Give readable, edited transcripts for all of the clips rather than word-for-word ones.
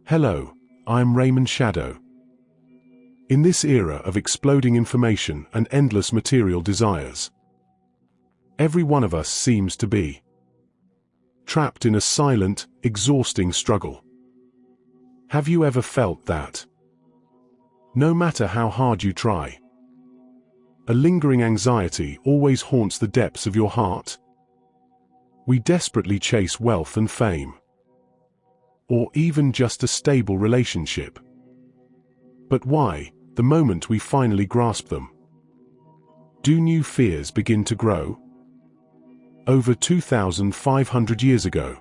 Hello, I'm Raymond Shadow. In this era of exploding information and endless material desires, every one of us seems to be trapped in a silent, exhausting struggle. Have you ever felt that? No matter how hard you try, a lingering anxiety always haunts the depths of your heart. We desperately chase wealth and fame, or even just a stable relationship. But why, the moment we finally grasp them, do new fears begin to grow? Over 2,500 years ago,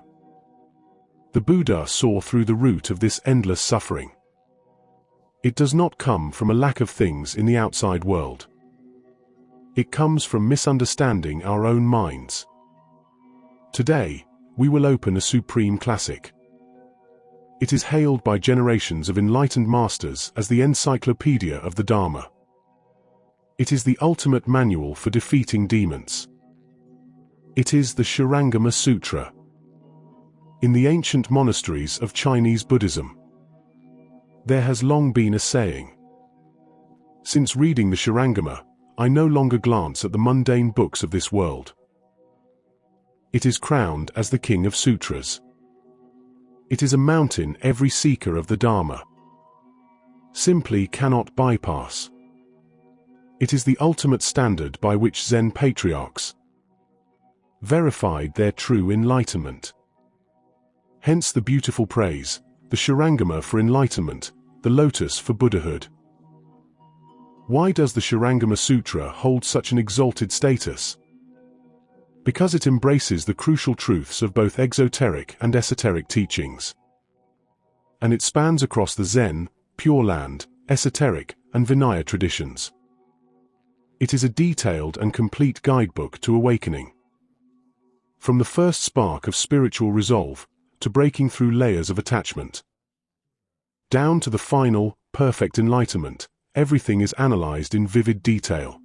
the Buddha saw through the root of this endless suffering. It does not come from a lack of things in the outside world. It comes from misunderstanding our own minds. Today, we will open a supreme classic. It is hailed by generations of enlightened masters as the encyclopedia of the Dharma. It is the ultimate manual for defeating demons. It is the Shurangama Sutra. In the ancient monasteries of Chinese Buddhism, there has long been a saying: since reading the Shurangama, I no longer glance at the mundane books of this world. It is crowned as the King of Sutras. It is a mountain every seeker of the Dharma simply cannot bypass. It is the ultimate standard by which Zen patriarchs verified their true enlightenment. Hence the beautiful praise, the Shurangama for enlightenment, the lotus for Buddhahood. Why does the Shurangama Sutra hold such an exalted status? Because it embraces the crucial truths of both exoteric and esoteric teachings. And it spans across the Zen, Pure Land, esoteric, and Vinaya traditions. It is a detailed and complete guidebook to awakening. From the first spark of spiritual resolve, to breaking through layers of attachment, down to the final, perfect enlightenment, everything is analyzed in vivid detail.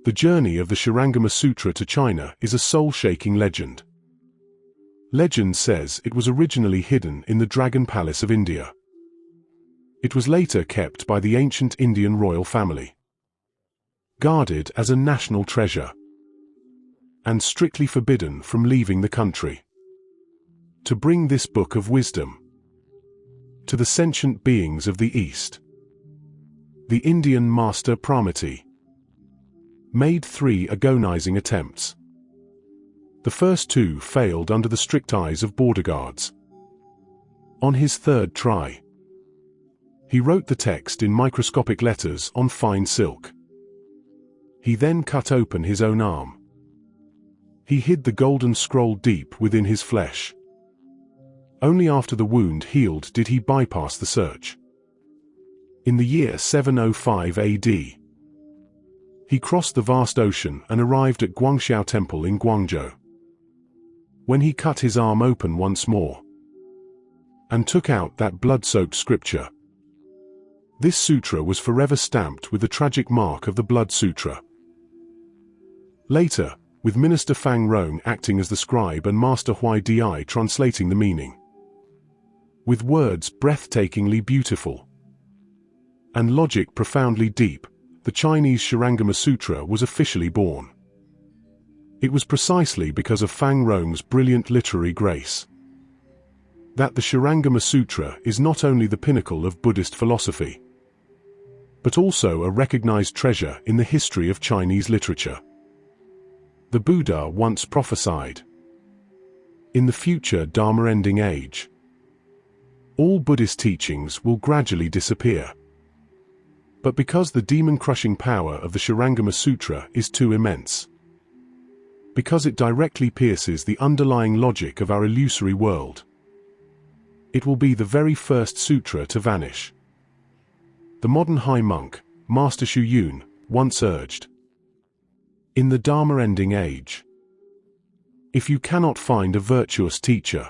The journey of the Shurangama Sutra to China is a soul-shaking legend. Legend says it was originally hidden in the Dragon Palace of India. It was later kept by the ancient Indian royal family, guarded as a national treasure, and strictly forbidden from leaving the country. To bring this book of wisdom to the sentient beings of the East, the Indian master Pramati made 3 agonizing attempts. The first 2 failed under the strict eyes of border guards. On his 3rd try, he wrote the text in microscopic letters on fine silk. He then cut open his own arm. He hid the golden scroll deep within his flesh. Only after the wound healed did he bypass the search. In the year 705 AD, he crossed the vast ocean and arrived at Guangxiao Temple in Guangzhou. When he cut his arm open once more and took out that blood-soaked scripture, this sutra was forever stamped with the tragic mark of the Blood Sutra. Later, with Minister Fang Rong acting as the scribe and Master Huai Di translating the meaning, with words breathtakingly beautiful and logic profoundly deep, the Chinese Shurangama Sutra was officially born. It was precisely because of Fang Rong's brilliant literary grace that the Shurangama Sutra is not only the pinnacle of Buddhist philosophy, but also a recognized treasure in the history of Chinese literature. The Buddha once prophesied, in the future Dharma-ending age, all Buddhist teachings will gradually disappear. But because the demon-crushing power of the Shurangama Sutra is too immense, because it directly pierces the underlying logic of our illusory world, it will be the very first sutra to vanish. The modern high monk, Master Xu Yun, once urged, in the Dharma-ending age, if you cannot find a virtuous teacher,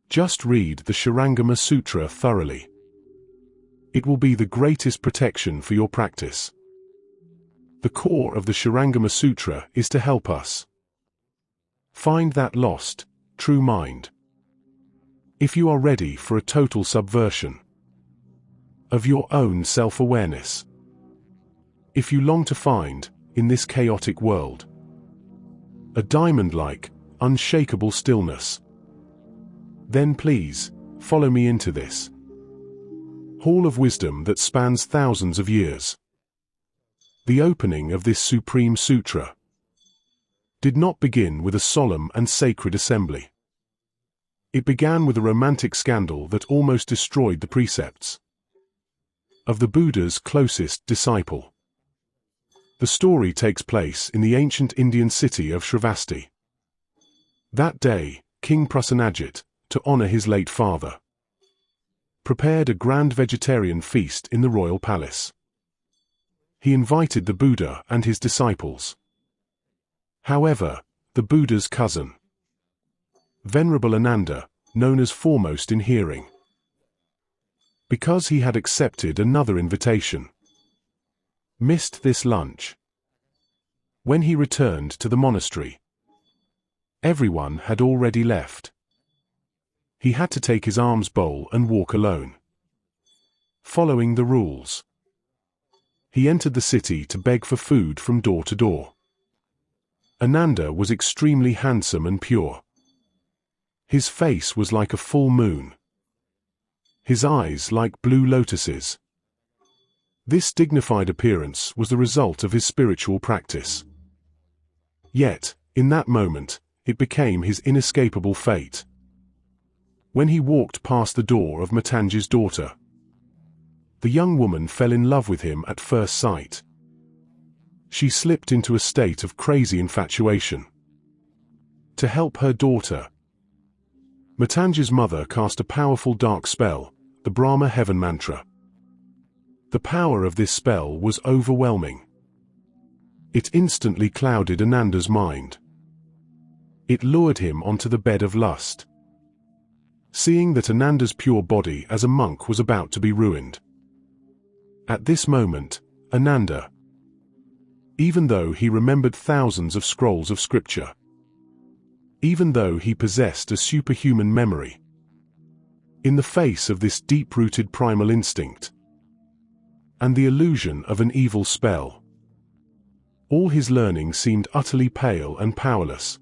just read the Shurangama Sutra thoroughly. It will be the greatest protection for your practice. The core of the Shurangama Sutra is to help us find that lost, true mind. If you are ready for a total subversion of your own self-awareness, if you long to find, in this chaotic world, a diamond-like, unshakable stillness, then please, follow me into this hall of wisdom that spans thousands of years. The opening of this supreme sutra did not begin with a solemn and sacred assembly. It began with a romantic scandal that almost destroyed the precepts of the Buddha's closest disciple. The story takes place in the ancient Indian city of Shravasti. That day, King Prasenajit, to honor his late father, prepared a grand vegetarian feast in the royal palace. He invited the Buddha and his disciples. However, the Buddha's cousin, Venerable Ananda, known as foremost in hearing, because he had accepted another invitation, missed this lunch. When he returned to the monastery, everyone had already left. He had to take his alms bowl and walk alone, following the rules. He entered the city to beg for food from door to door. Ananda was extremely handsome and pure. His face was like a full moon, his eyes like blue lotuses. This dignified appearance was the result of his spiritual practice. Yet, in that moment, it became his inescapable fate. When he walked past the door of Matangi's daughter, the young woman fell in love with him at first sight. She slipped into a state of crazy infatuation. To help her daughter, Matangi's mother cast a powerful dark spell, the Brahma Heaven Mantra. The power of this spell was overwhelming. It instantly clouded Ananda's mind. It lured him onto the bed of lust. Seeing that Ananda's pure body as a monk was about to be ruined. At this moment, Ananda, even though he remembered thousands of scrolls of scripture, even though he possessed a superhuman memory, in the face of this deep-rooted primal instinct, and the illusion of an evil spell, all his learning seemed utterly pale and powerless.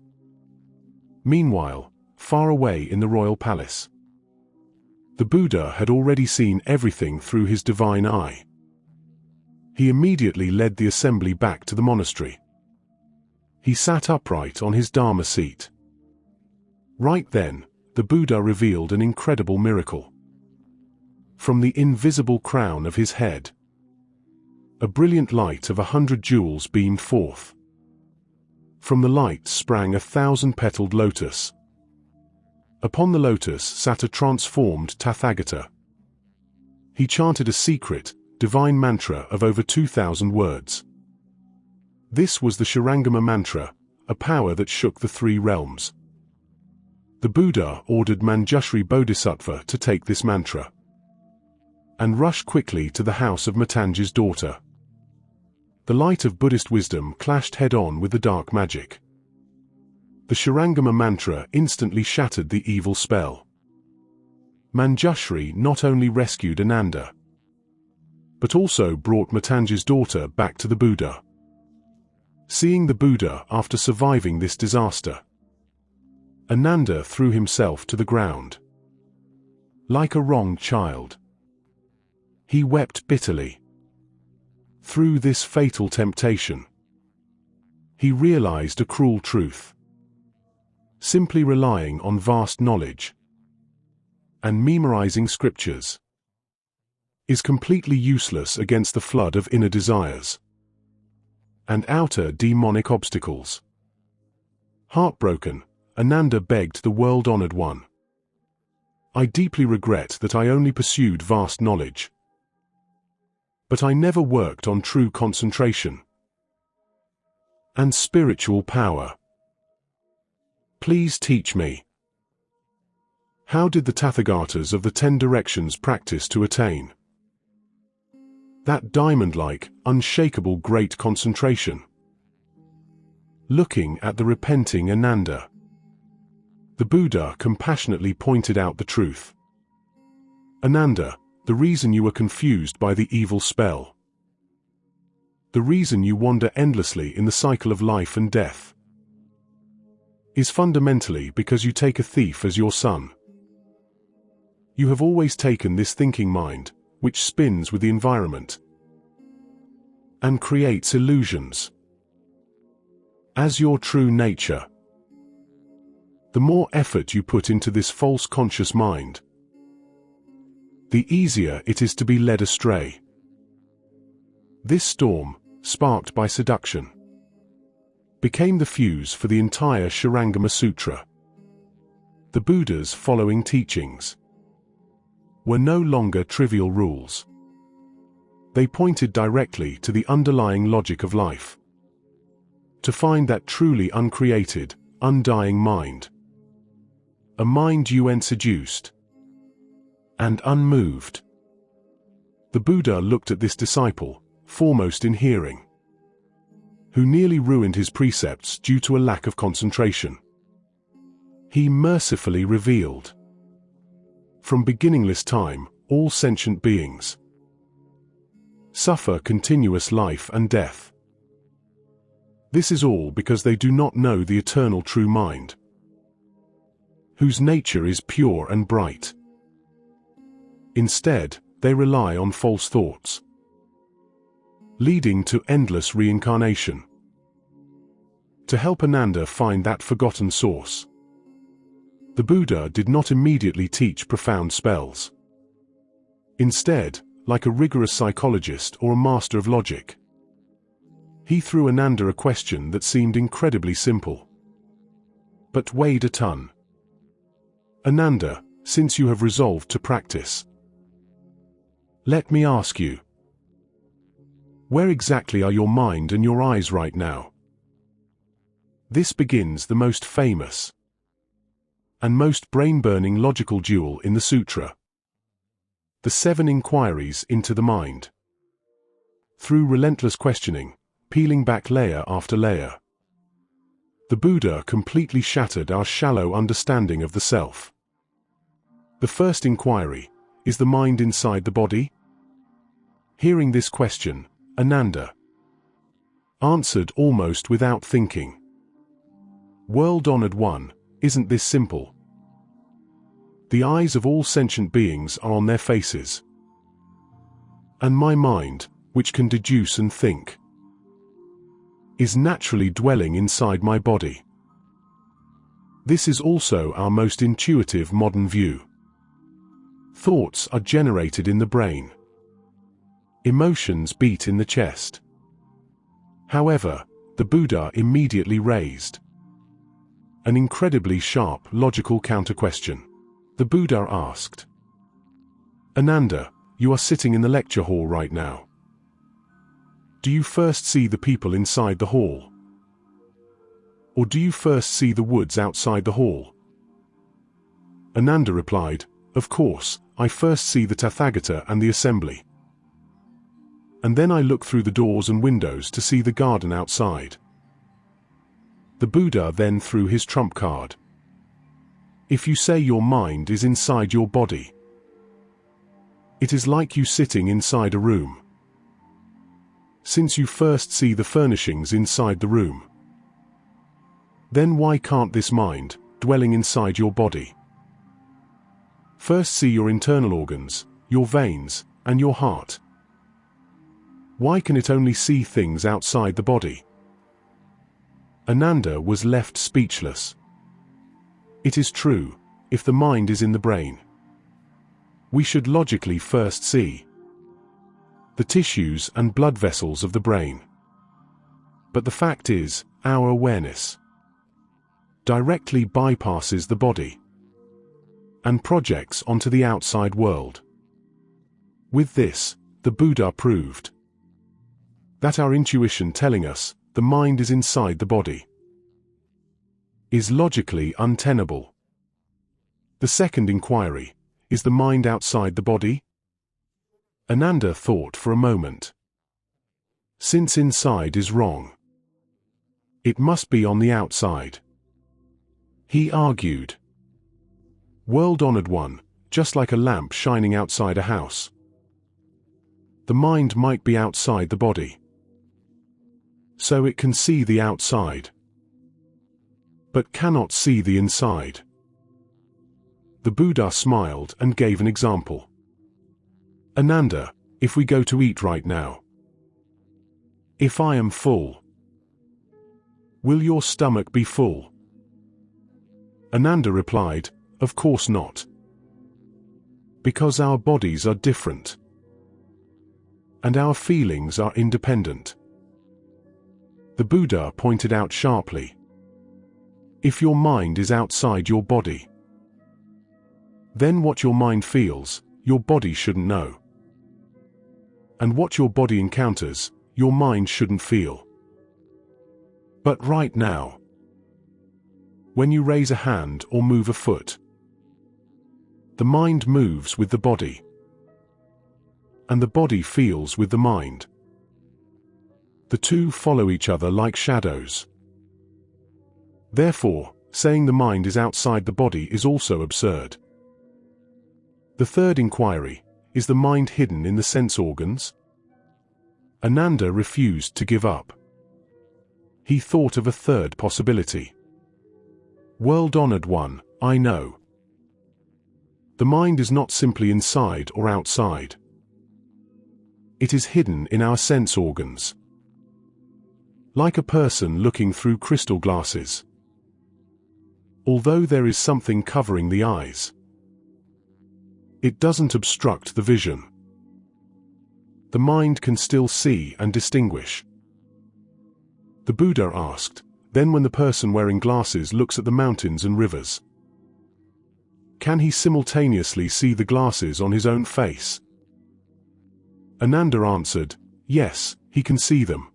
Meanwhile, far away in the royal palace, the Buddha had already seen everything through his divine eye. He immediately led the assembly back to the monastery. He sat upright on his Dharma seat. Right then, the Buddha revealed an incredible miracle. From the invisible crown of his head, a brilliant light of 100 jewels beamed forth. From the light sprang a 1,000-petaled lotus. Upon the lotus sat a transformed Tathagata. He chanted a secret, divine mantra of over 2,000 words. This was the Shurangama mantra, a power that shook the three realms. The Buddha ordered Manjushri Bodhisattva to take this mantra and rush quickly to the house of Matangi's daughter. The light of Buddhist wisdom clashed head-on with the dark magic. The Shurangama mantra instantly shattered the evil spell. Manjushri not only rescued Ananda, but also brought Matangi's daughter back to the Buddha. Seeing the Buddha after surviving this disaster, Ananda threw himself to the ground. Like a wronged child, he wept bitterly. Through this fatal temptation, he realized a cruel truth. Simply relying on vast knowledge and memorizing scriptures is completely useless against the flood of inner desires and outer demonic obstacles. Heartbroken, Ananda begged the world-honored one, "I deeply regret that I only pursued vast knowledge, but I never worked on true concentration and spiritual power. Please teach me. How did the Tathagatas of the 10 directions practice to attain that diamond-like, unshakable great concentration?" Looking at the repenting Ananda, The Buddha compassionately pointed out the truth. Ananda, the reason you are confused by the evil spell, the reason you wander endlessly in the cycle of life and death, is fundamentally because you take a thief as your son. You have always taken this thinking mind, which spins with the environment and creates illusions, as your true nature. The more effort you put into this false conscious mind, the easier it is to be led astray. This storm, sparked by seduction, became the fuse for the entire Shurangama Sutra. The Buddha's following teachings were no longer trivial rules. They pointed directly to the underlying logic of life, to find that truly uncreated, undying mind, a mind UN seduced and unmoved. The Buddha looked at this disciple, foremost in hearing, who nearly ruined his precepts due to a lack of concentration. He mercifully revealed, from beginningless time, all sentient beings suffer continuous life and death. This is all because they do not know the eternal true mind, whose nature is pure and bright. Instead, they rely on false thoughts, leading to endless reincarnation. To help Ananda find that forgotten source, the Buddha did not immediately teach profound spells. Instead, like a rigorous psychologist or a master of logic, he threw Ananda a question that seemed incredibly simple, but weighed a ton. Ananda, since you have resolved to practice, let me ask you, where exactly are your mind and your eyes right now? This begins the most famous and most brain-burning logical duel in the Sutra. The 7 inquiries into the mind. Through relentless questioning, peeling back layer after layer, the Buddha completely shattered our shallow understanding of the self. The first inquiry, is the mind inside the body? Hearing this question, Ananda answered almost without thinking, "World-honored one, isn't this simple? The eyes of all sentient beings are on their faces, and my mind, which can deduce and think, is naturally dwelling inside my body. This is also our most intuitive modern view. Thoughts are generated in the brain. Emotions beat in the chest." However, the Buddha immediately raised an incredibly sharp logical counter-question. The Buddha asked, "Ananda, you are sitting in the lecture hall right now. Do you first see the people inside the hall? Or do you first see the woods outside the hall?" Ananda replied, "Of course, I first see the Tathagata and the assembly. And then I look through the doors and windows to see the garden outside." The Buddha then threw his trump card. If you say your mind is inside your body, it is like you sitting inside a room. Since you first see the furnishings inside the room, then why can't this mind, dwelling inside your body, first see your internal organs, your veins, and your heart? Why can it only see things outside the body? Ananda was left speechless. It is true, if the mind is in the brain, we should logically first see the tissues and blood vessels of the brain. But the fact is, our awareness directly bypasses the body and projects onto the outside world. With this, the Buddha proved that our intuition telling us the mind is inside the body is logically untenable. The second inquiry, is the mind outside the body? Ananda thought for a moment. Since inside is wrong, it must be on the outside. He argued, World-honored one, just like a lamp shining outside a house. The mind might be outside the body, so it can see the outside, but cannot see the inside. The Buddha smiled and gave an example. Ananda, if we go to eat right now, if I am full, will your stomach be full? Ananda replied, of course not. Because our bodies are different, and our feelings are independent. The Buddha pointed out sharply, if your mind is outside your body, then what your mind feels, your body shouldn't know. And what your body encounters, your mind shouldn't feel. But right now, when you raise a hand or move a foot, the mind moves with the body, and the body feels with the mind. The two follow each other like shadows. Therefore, saying the mind is outside the body is also absurd. The third inquiry, is the mind hidden in the sense organs? Ananda refused to give up. He thought of a third possibility. World-honored one, I know. The mind is not simply inside or outside. It is hidden in our sense organs, like a person looking through crystal glasses. Although there is something covering the eyes, it doesn't obstruct the vision. The mind can still see and distinguish. The Buddha asked, then when the person wearing glasses looks at the mountains and rivers, can he simultaneously see the glasses on his own face? Ananda answered, yes, he can see them.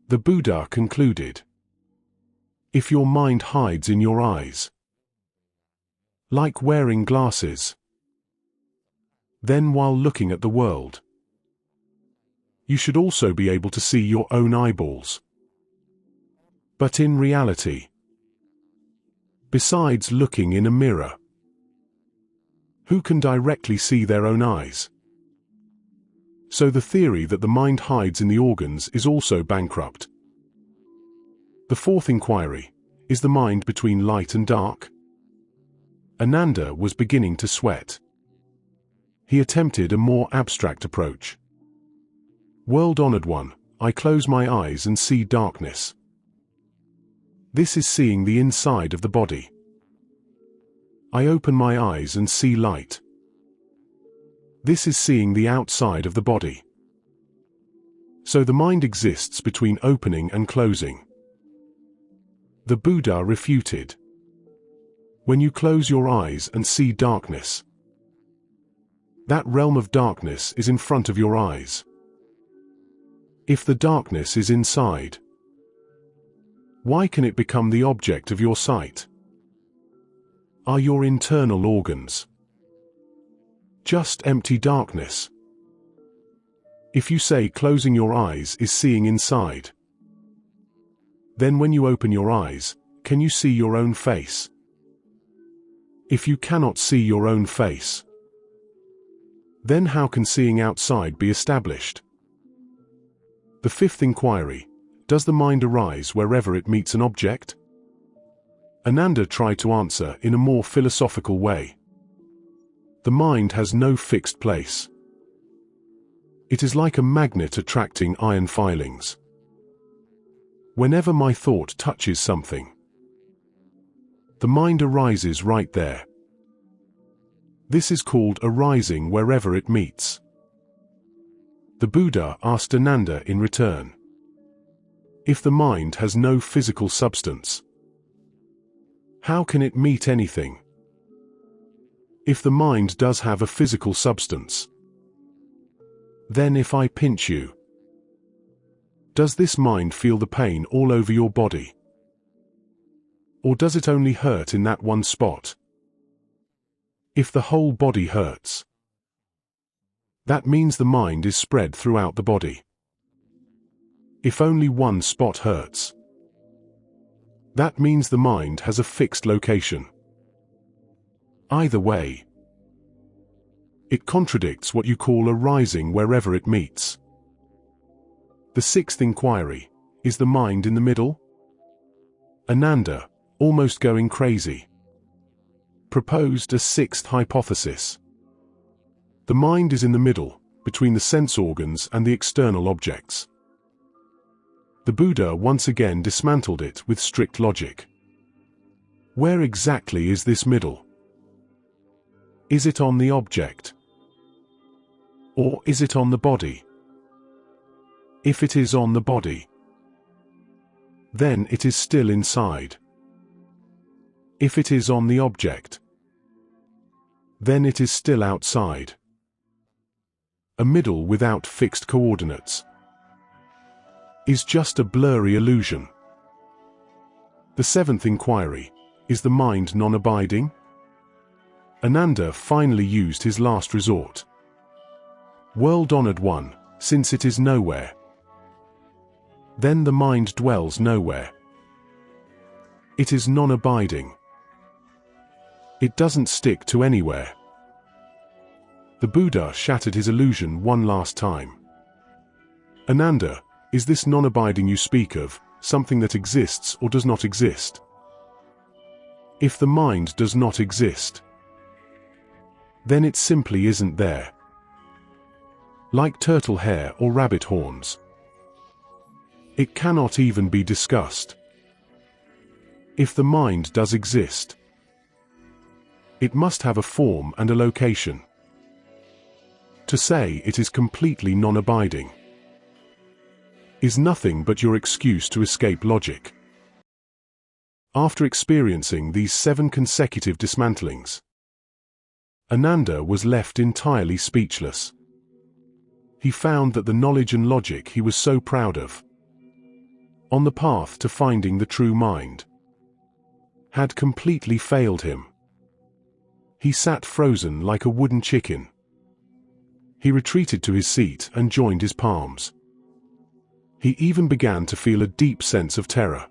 The Buddha concluded, if your mind hides in your eyes, like wearing glasses, then while looking at the world, you should also be able to see your own eyeballs. But in reality, besides looking in a mirror, who can directly see their own eyes? So the theory that the mind hides in the organs is also bankrupt. The fourth inquiry, is the mind between light and dark? Ananda was beginning to sweat. He attempted a more abstract approach. World-honored one, I close my eyes and see darkness. This is seeing the inside of the body. I open my eyes and see light. This is seeing the outside of the body. So the mind exists between opening and closing. The Buddha refuted. When you close your eyes and see darkness, that realm of darkness is in front of your eyes. If the darkness is inside, why can it become the object of your sight? Are your internal organs just empty darkness? If you say closing your eyes is seeing inside, then when you open your eyes, can you see your own face? If you cannot see your own face, then how can seeing outside be established? The fifth inquiry, does the mind arise wherever it meets an object? Ananda tried to answer in a more philosophical way. The mind has no fixed place. It is like a magnet attracting iron filings. Whenever my thought touches something, the mind arises right there. This is called arising wherever it meets. The Buddha asked Ananda in return, if the mind has no physical substance, how can it meet anything? If the mind does have a physical substance, then if I pinch you, does this mind feel the pain all over your body? Or does it only hurt in that one spot? If the whole body hurts, that means the mind is spread throughout the body. If only one spot hurts, that means the mind has a fixed location. Either way, it contradicts what you call arising wherever it meets. The sixth inquiry: is the mind in the middle? Ananda, almost going crazy, proposed a sixth hypothesis. The mind is in the middle, between the sense organs and the external objects. The Buddha once again dismantled it with strict logic. Where exactly is this middle? Is it on the object? Or is it on the body? If it is on the body, then it is still inside. If it is on the object, then it is still outside. A middle without fixed coordinates is just a blurry illusion. The seventh inquiry: is the mind non-abiding? Ananda finally used his last resort. World-honored one, since it is nowhere, then the mind dwells nowhere. It is non-abiding. It doesn't stick to anywhere. The Buddha shattered his illusion one last time. Ananda, is this non-abiding you speak of something that exists or does not exist? If the mind does not exist, then it simply isn't there. Like turtle hair or rabbit horns, it cannot even be discussed. If the mind does exist, it must have a form and a location. To say it is completely non-abiding is nothing but your excuse to escape logic. After experiencing these 7 consecutive dismantlings, Ananda was left entirely speechless. He found that the knowledge and logic he was so proud of, on the path to finding the true mind, had completely failed him. He sat frozen like a wooden chicken. He retreated to his seat and joined his palms. He even began to feel a deep sense of terror.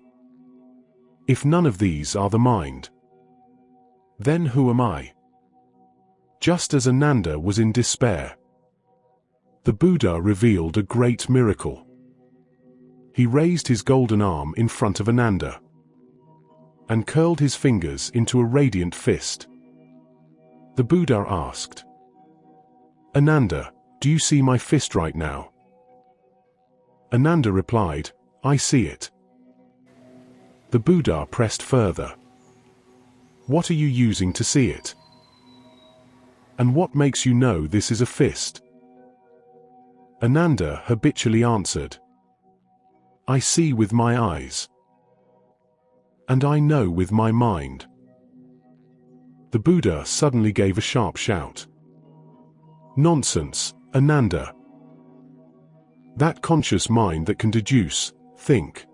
If none of these are the mind, then who am I? Just as Ananda was in despair, the Buddha revealed a great miracle. He raised his golden arm in front of Ananda and curled his fingers into a radiant fist. The Buddha asked, "Ananda, do you see my fist right now?" Ananda replied, "I see it." The Buddha pressed further. "What are you using to see it? And what makes you know this is a fist?" Ananda habitually answered, "I see with my eyes, and I know with my mind." The Buddha suddenly gave a sharp shout. "Nonsense, Ananda! That conscious mind that can deduce, think,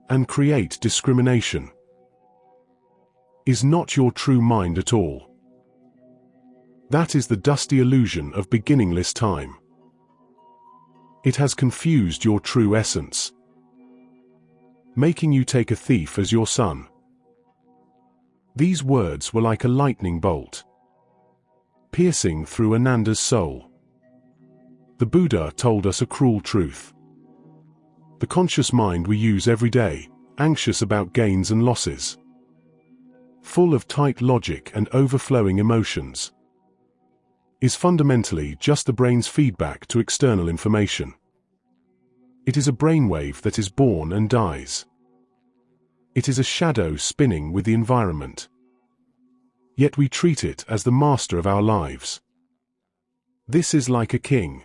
and create discrimination is not your true mind at all. That is the dusty illusion of beginningless time. It has confused your true essence, making you take a thief as your son." These words were like a lightning bolt, piercing through Ananda's soul. The Buddha told us a cruel truth. The conscious mind we use every day, anxious about gains and losses, full of tight logic and overflowing emotions, is fundamentally just the brain's feedback to external information. It is a brainwave that is born and dies. It is a shadow spinning with the environment. Yet we treat it as the master of our lives. This is like a king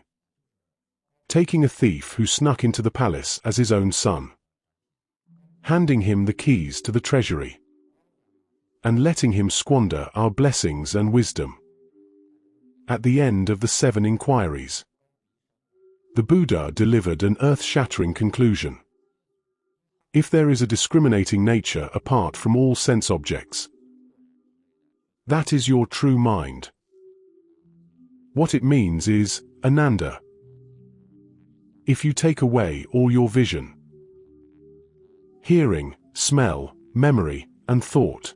taking a thief who snuck into the palace as his own son, handing him the keys to the treasury, and letting him squander our blessings and wisdom. At the end of the 7 inquiries, the Buddha delivered an earth-shattering conclusion. If there is a discriminating nature apart from all sense objects, that is your true mind. What it means is, Ananda, if you take away all your vision, hearing, smell, memory, and thought,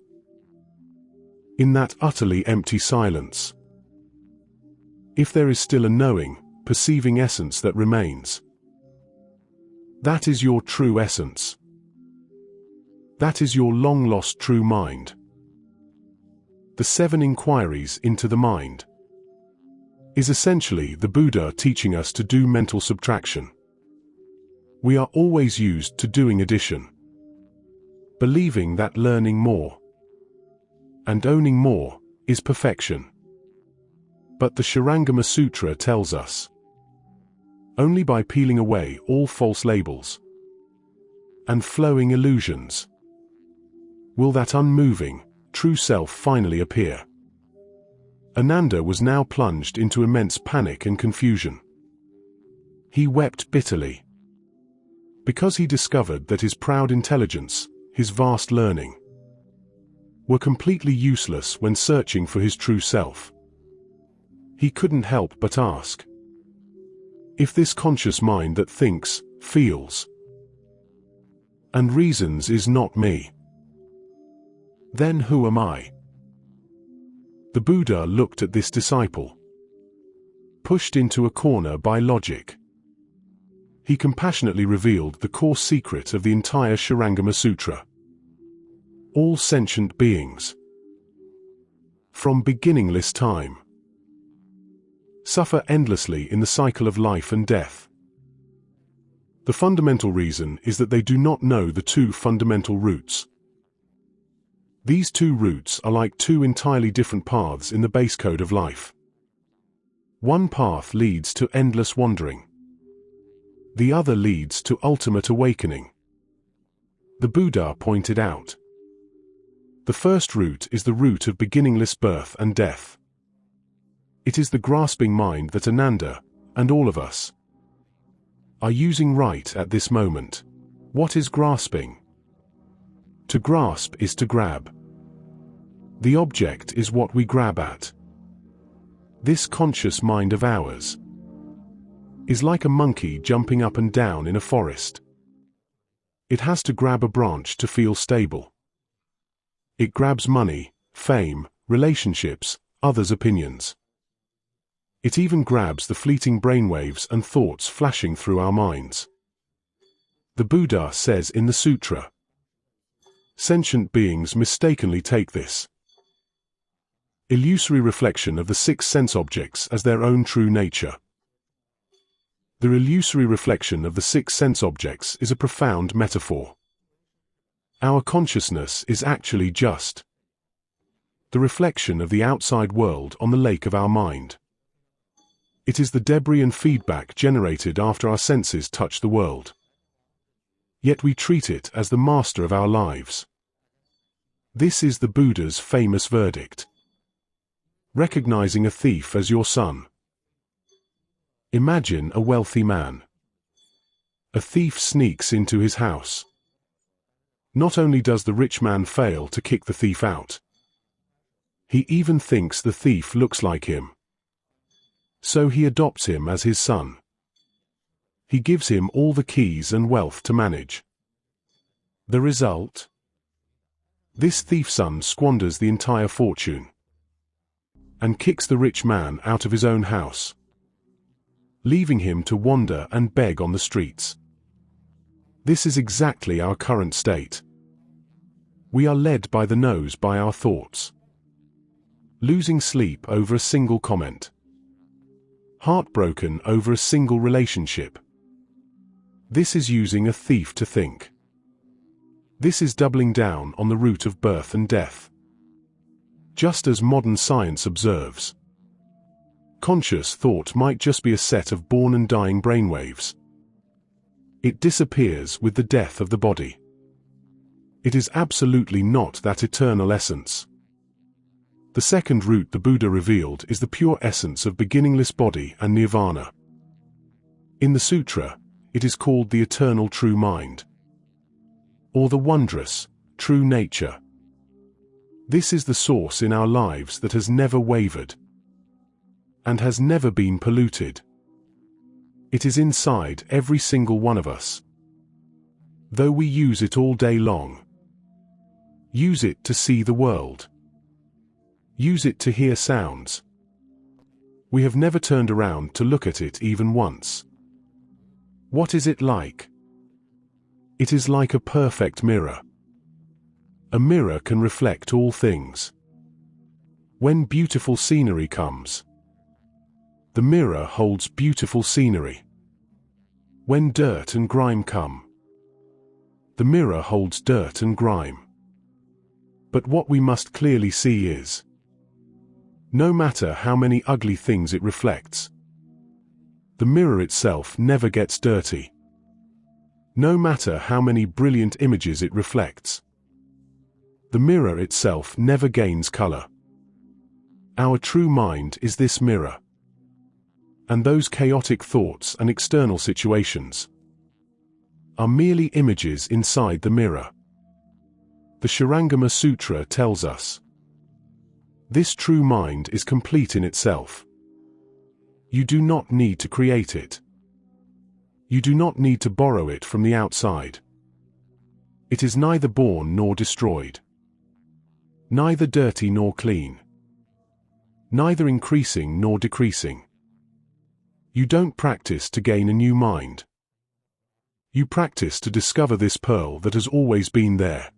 in that utterly empty silence. If there is still a knowing, perceiving essence that remains, that is your true essence. That is your long-lost true mind. The 7 inquiries into the mind is essentially the Buddha teaching us to do mental subtraction. We are always used to doing addition, believing that learning more and owning more is perfection. But the Sutra tells us, only by peeling away all false labels and flowing illusions will that unmoving, true self finally appear. Ananda was now plunged into immense panic and confusion. He wept bitterly, because he discovered that his proud intelligence, his vast learning, were completely useless when searching for his true self. He couldn't help but ask, if this conscious mind that thinks, feels, and reasons is not me, then who am I? The Buddha looked at this disciple, pushed into a corner by logic. He compassionately revealed the core secret of the entire Sutra. All sentient beings, from beginningless time, suffer endlessly in the cycle of life and death. The fundamental reason is that they do not know the 2 fundamental roots. These 2 roots are like 2 entirely different paths in the base code of life. One path leads to endless wandering. The other leads to ultimate awakening. The Buddha pointed out, the first route is the route of beginningless birth and death. It is the grasping mind that Ananda, and all of us, are using right at this moment. What is grasping? To grasp is to grab. The object is what we grab at. This conscious mind of ours is like a monkey jumping up and down in a forest. It has to grab a branch to feel stable. It grabs money, fame, relationships, others' opinions. It even grabs the fleeting brainwaves and thoughts flashing through our minds. The Buddha says in the Sutra, sentient beings mistakenly take this illusory reflection of the 6 sense objects as their own true nature. The illusory reflection of the 6 sense objects is a profound metaphor. Our consciousness is actually just the reflection of the outside world on the lake of our mind. It is the debris and feedback generated after our senses touch the world. Yet we treat it as the master of our lives. This is the Buddha's famous verdict. Recognizing a thief as your son. Imagine a wealthy man. A thief sneaks into his house. Not only does the rich man fail to kick the thief out, he even thinks the thief looks like him. So he adopts him as his son. He gives him all the keys and wealth to manage. The result? This thief's son squanders the entire fortune and kicks the rich man out of his own house, leaving him to wander and beg on the streets. This is exactly our current state. We are led by the nose by our thoughts, losing sleep over a single comment, heartbroken over a single relationship. This is using a thief to think. This is doubling down on the root of birth and death. Just as modern science observes, conscious thought might just be a set of born and dying brainwaves. It disappears with the death of the body. It is absolutely not that eternal essence. The second route the Buddha revealed is the pure essence of beginningless body and nirvana. In the sutra, it is called the eternal true mind, or the wondrous, true nature. This is the source in our lives that has never wavered and has never been polluted. It is inside every single one of us. Though we use it all day long, use it to see the world, Use it to hear sounds. We have never turned around to look at it even once. What is it like? It is like a perfect mirror. A mirror can reflect all things. When beautiful scenery comes, the mirror holds beautiful scenery. When dirt and grime come, the mirror holds dirt and grime. But what we must clearly see is, no matter how many ugly things it reflects, the mirror itself never gets dirty. No matter how many brilliant images it reflects, the mirror itself never gains color. Our true mind is this mirror. And those chaotic thoughts and external situations are merely images inside the mirror. The Sutra tells us, this true mind is complete in itself. You do not need to create it. You do not need to borrow it from the outside. It is neither born nor destroyed. Neither dirty nor clean. Neither increasing nor decreasing. You don't practice to gain a new mind. You practice to discover this pearl that has always been there,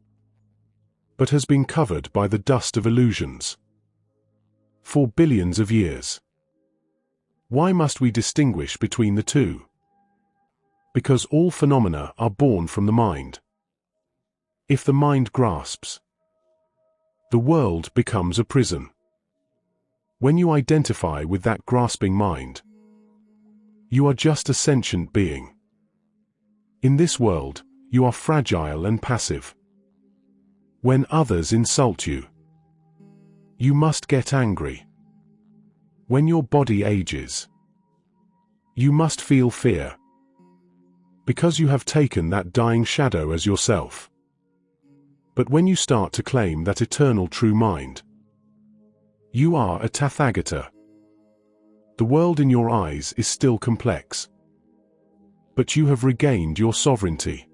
but has been covered by the dust of illusions for billions of years. Why must we distinguish between the two? Because all phenomena are born from the mind. If the mind grasps, the world becomes a prison. When you identify with that grasping mind, you are just a sentient being. In this world, you are fragile and passive. When others insult you, you must get angry. When your body ages, you must feel fear, because you have taken that dying shadow as yourself. But when you start to claim that eternal true mind, you are a Tathagata. The world in your eyes is still complex, but you have regained your sovereignty.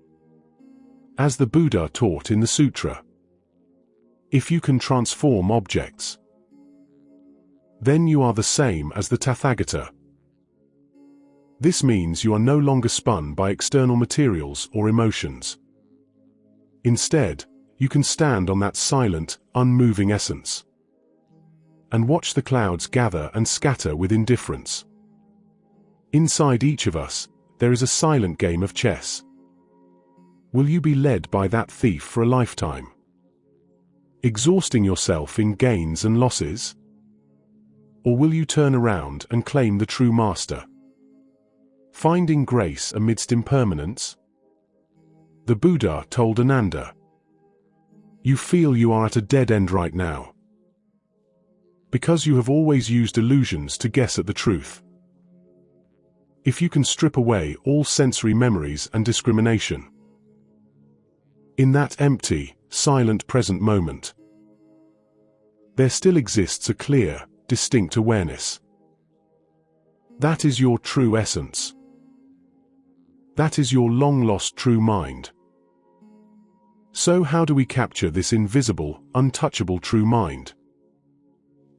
As the Buddha taught in the Sutra, if you can transform objects, then you are the same as the Tathagata. This means you are no longer spun by external materials or emotions. Instead, you can stand on that silent, unmoving essence and watch the clouds gather and scatter with indifference. Inside each of us, there is a silent game of chess. Will you be led by that thief for a lifetime, exhausting yourself in gains and losses? Or will you turn around and claim the true master, finding grace amidst impermanence? The Buddha told Ananda, you feel you are at a dead end right now, because you have always used illusions to guess at the truth. If you can strip away all sensory memories and discrimination, in that empty, silent present moment, there still exists a clear, distinct awareness. That is your true essence. That is your long-lost true mind. So how do we capture this invisible, untouchable true mind?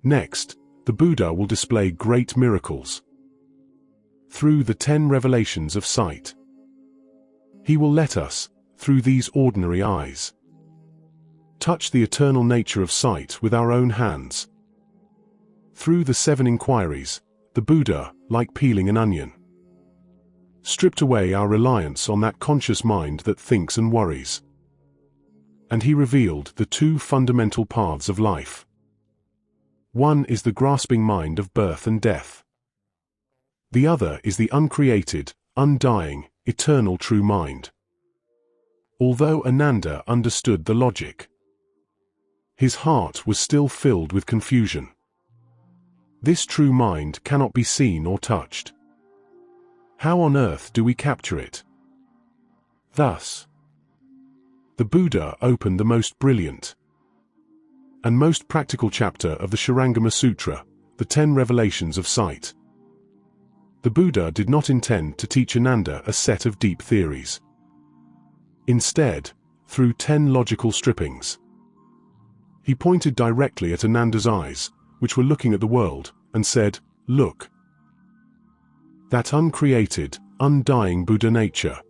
Next, the Buddha will display great miracles. Through the 10 revelations of sight, he will let us, through these ordinary eyes, touch the eternal nature of sight with our own hands. Through the 7 inquiries, the Buddha, like peeling an onion, stripped away our reliance on that conscious mind that thinks and worries. And he revealed the 2 fundamental paths of life. One is the grasping mind of birth and death. The other is the uncreated, undying, eternal true mind. Although Ananda understood the logic, his heart was still filled with confusion. This true mind cannot be seen or touched. How on earth do we capture it? Thus, the Buddha opened the most brilliant and most practical chapter of the Sutra, the 10 revelations of sight. The Buddha did not intend to teach Ananda a set of deep theories. Instead, through 10 logical strippings, He pointed directly at Ananda's eyes, which were looking at the world, and said, "Look. That uncreated, undying Buddha nature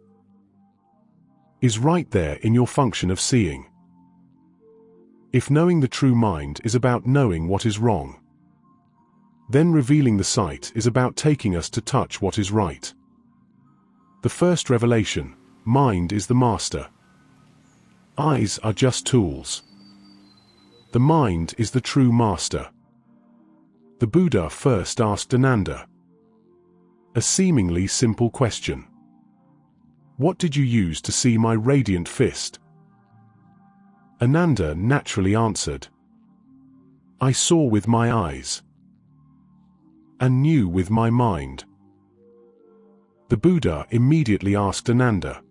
is right there in your function of seeing. If knowing the true mind is about knowing what is wrong, then revealing the sight is about taking us to touch what is right. The first revelation, mind is the master. Eyes are just tools. The mind is the true master." The Buddha first asked Ananda a seemingly simple question. "What did you use to see my radiant fist?" Ananda naturally answered, "I saw with my eyes and knew with my mind." The Buddha immediately asked Ananda,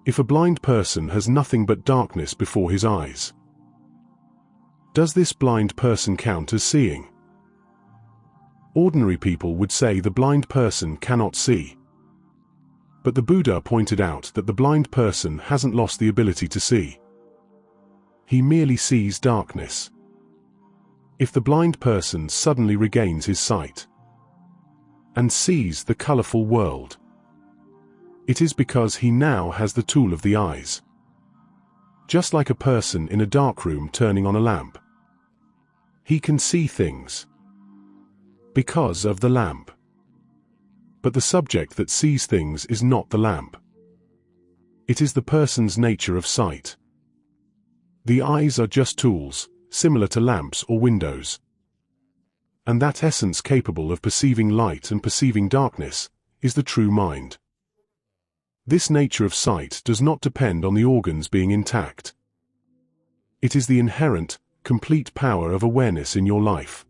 "If a blind person has nothing but darkness before his eyes, does this blind person count as seeing?" Ordinary people would say the blind person cannot see. But the Buddha pointed out that the blind person hasn't lost the ability to see. He merely sees darkness. If the blind person suddenly regains his sight and sees the colorful world, it is because he now has the tool of the eyes. Just like a person in a dark room turning on a lamp, he can see things because of the lamp. But the subject that sees things is not the lamp. It is the person's nature of sight. The eyes are just tools, similar to lamps or windows. And that essence capable of perceiving light and perceiving darkness is the true mind. This nature of sight does not depend on the organs being intact. It is the inherent, complete power of awareness in your life.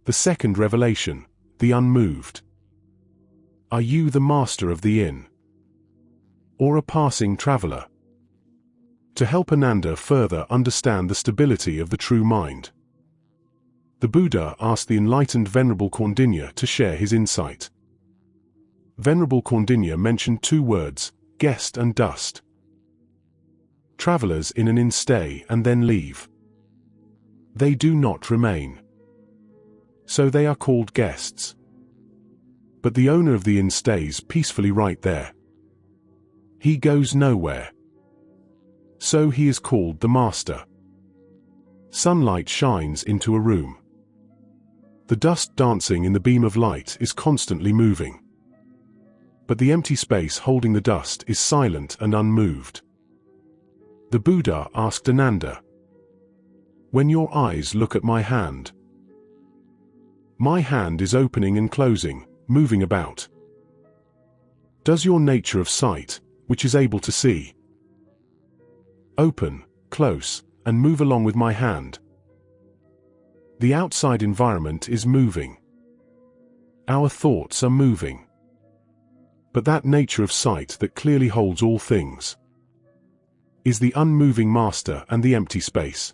The second revelation, the unmoved. Are you the master of the inn, or a passing traveler? To help Ananda further understand the stability of the true mind, the Buddha asked the enlightened Venerable Kaundinya to share his insight. Venerable Kaundinya mentioned two words, guest and dust. Travelers in an inn stay and then leave. They do not remain. So they are called guests. But the owner of the inn stays peacefully right there. He goes nowhere. So he is called the master. Sunlight shines into a room. The dust dancing in the beam of light is constantly moving. But the empty space holding the dust is silent and unmoved. The Buddha asked Ananda, "When your eyes look at my hand is opening and closing, moving about. Does your nature of sight, which is able to see, open, close, and move along with my hand?" The outside environment is moving. Our thoughts are moving. But that nature of sight that clearly holds all things is the unmoving master and the empty space.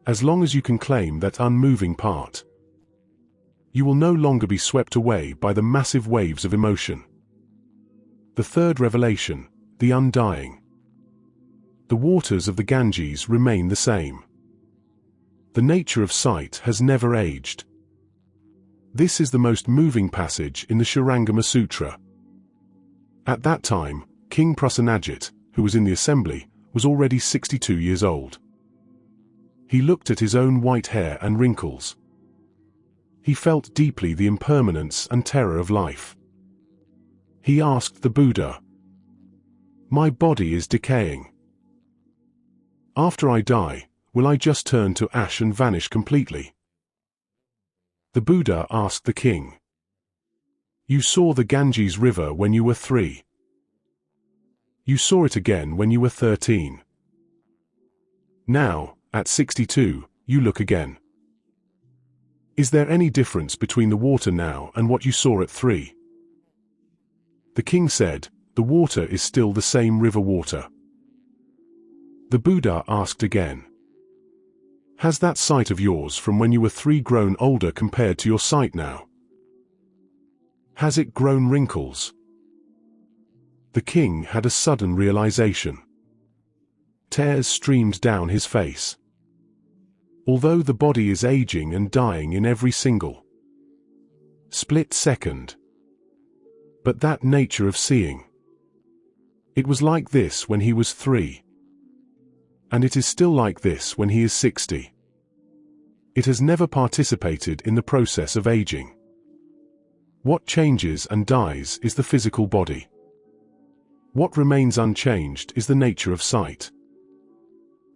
As long as you can claim that unmoving part, you will no longer be swept away by the massive waves of emotion. The third revelation, the undying. The waters of the Ganges remain the same. The nature of sight has never aged. This is the most moving passage in the Shurangama Sutra. At that time, King Prasenajit, who was in the assembly, was already 62 years old. He looked at his own white hair and wrinkles. He felt deeply the impermanence and terror of life. He asked the Buddha, "My body is decaying. After I die, will I just turn to ash and vanish completely?" The Buddha asked the king, "You saw the Ganges River when you were 3. You saw it again when you were 13. Now, at 62, you look again. Is there any difference between the water now and what you saw at 3? The king said, "The water is still the same river water." The Buddha asked again, "Has that sight of yours from when you were 3 grown older compared to your sight now? Has it grown wrinkles?" The king had a sudden realization. Tears streamed down his face. Although the body is aging and dying in every single split second. But that nature of seeing. It was like this when he was 3. And it is still like this when he is 60. It has never participated in the process of aging. What changes and dies is the physical body. What remains unchanged is the nature of sight.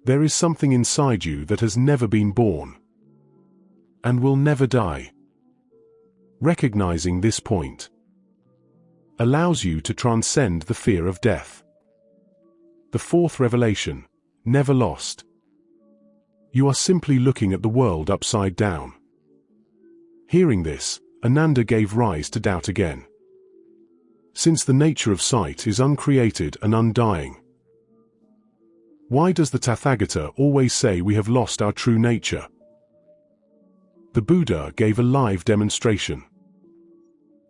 There is something inside you that has never been born and will never die. Recognizing this point allows you to transcend the fear of death. The fourth revelation, never lost. You are simply looking at the world upside down. Hearing this, Ananda gave rise to doubt again. Since the nature of sight is uncreated and undying, why does the Tathagata always say we have lost our true nature? The Buddha gave a live demonstration.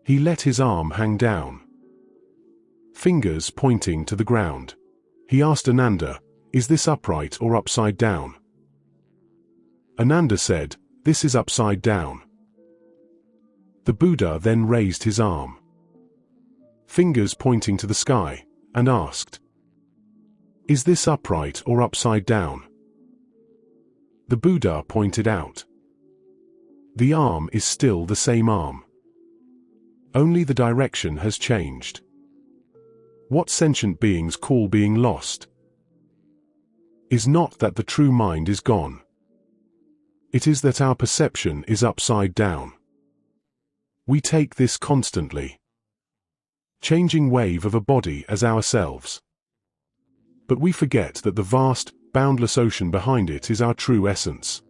He let his arm hang down, fingers pointing to the ground. He asked Ananda, "Is this upright or upside down?" Ananda said, "This is upside down." The Buddha then raised his arm, fingers pointing to the sky, and asked, "Is this upright or upside down?" The Buddha pointed out, "The arm is still the same arm. Only the direction has changed." What sentient beings call being lost is not that the true mind is gone. It is that our perception is upside down. We take this constantly changing wave of a body as ourselves. But we forget that the vast, boundless ocean behind it is our true essence.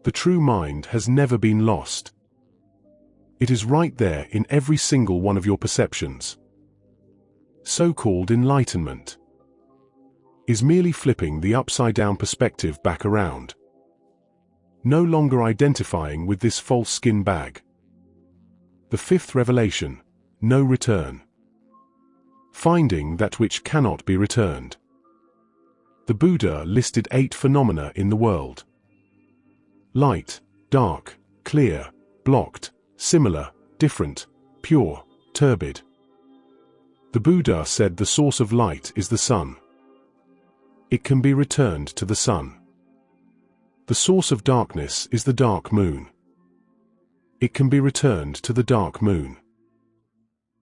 The true mind has never been lost. It is right there in every single one of your perceptions. So-called enlightenment is merely flipping the upside-down perspective back around. No longer identifying with this false skin bag. The fifth revelation, no return. Finding that which cannot be returned. The Buddha listed 8 phenomena in the world. Light, dark, clear, blocked, similar, different, pure, turbid. The Buddha said the source of light is the sun. It can be returned to the sun. The source of darkness is the dark moon. It can be returned to the dark moon.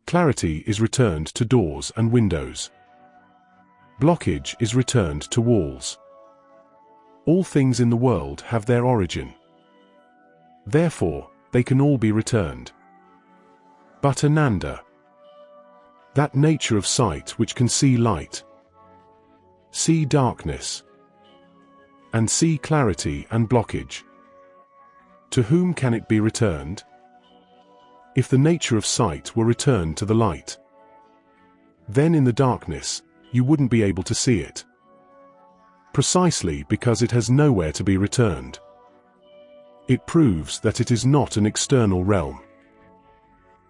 Clarity is returned to doors and windows. Blockage is returned to walls. All things in the world have their origin. Therefore, they can all be returned. But Ananda, that nature of sight which can see light, see darkness, and see clarity and blockage, to whom can it be returned? If the nature of sight were returned to the light, then in the darkness, you wouldn't be able to see it. Precisely because it has nowhere to be returned. It proves that it is not an external realm.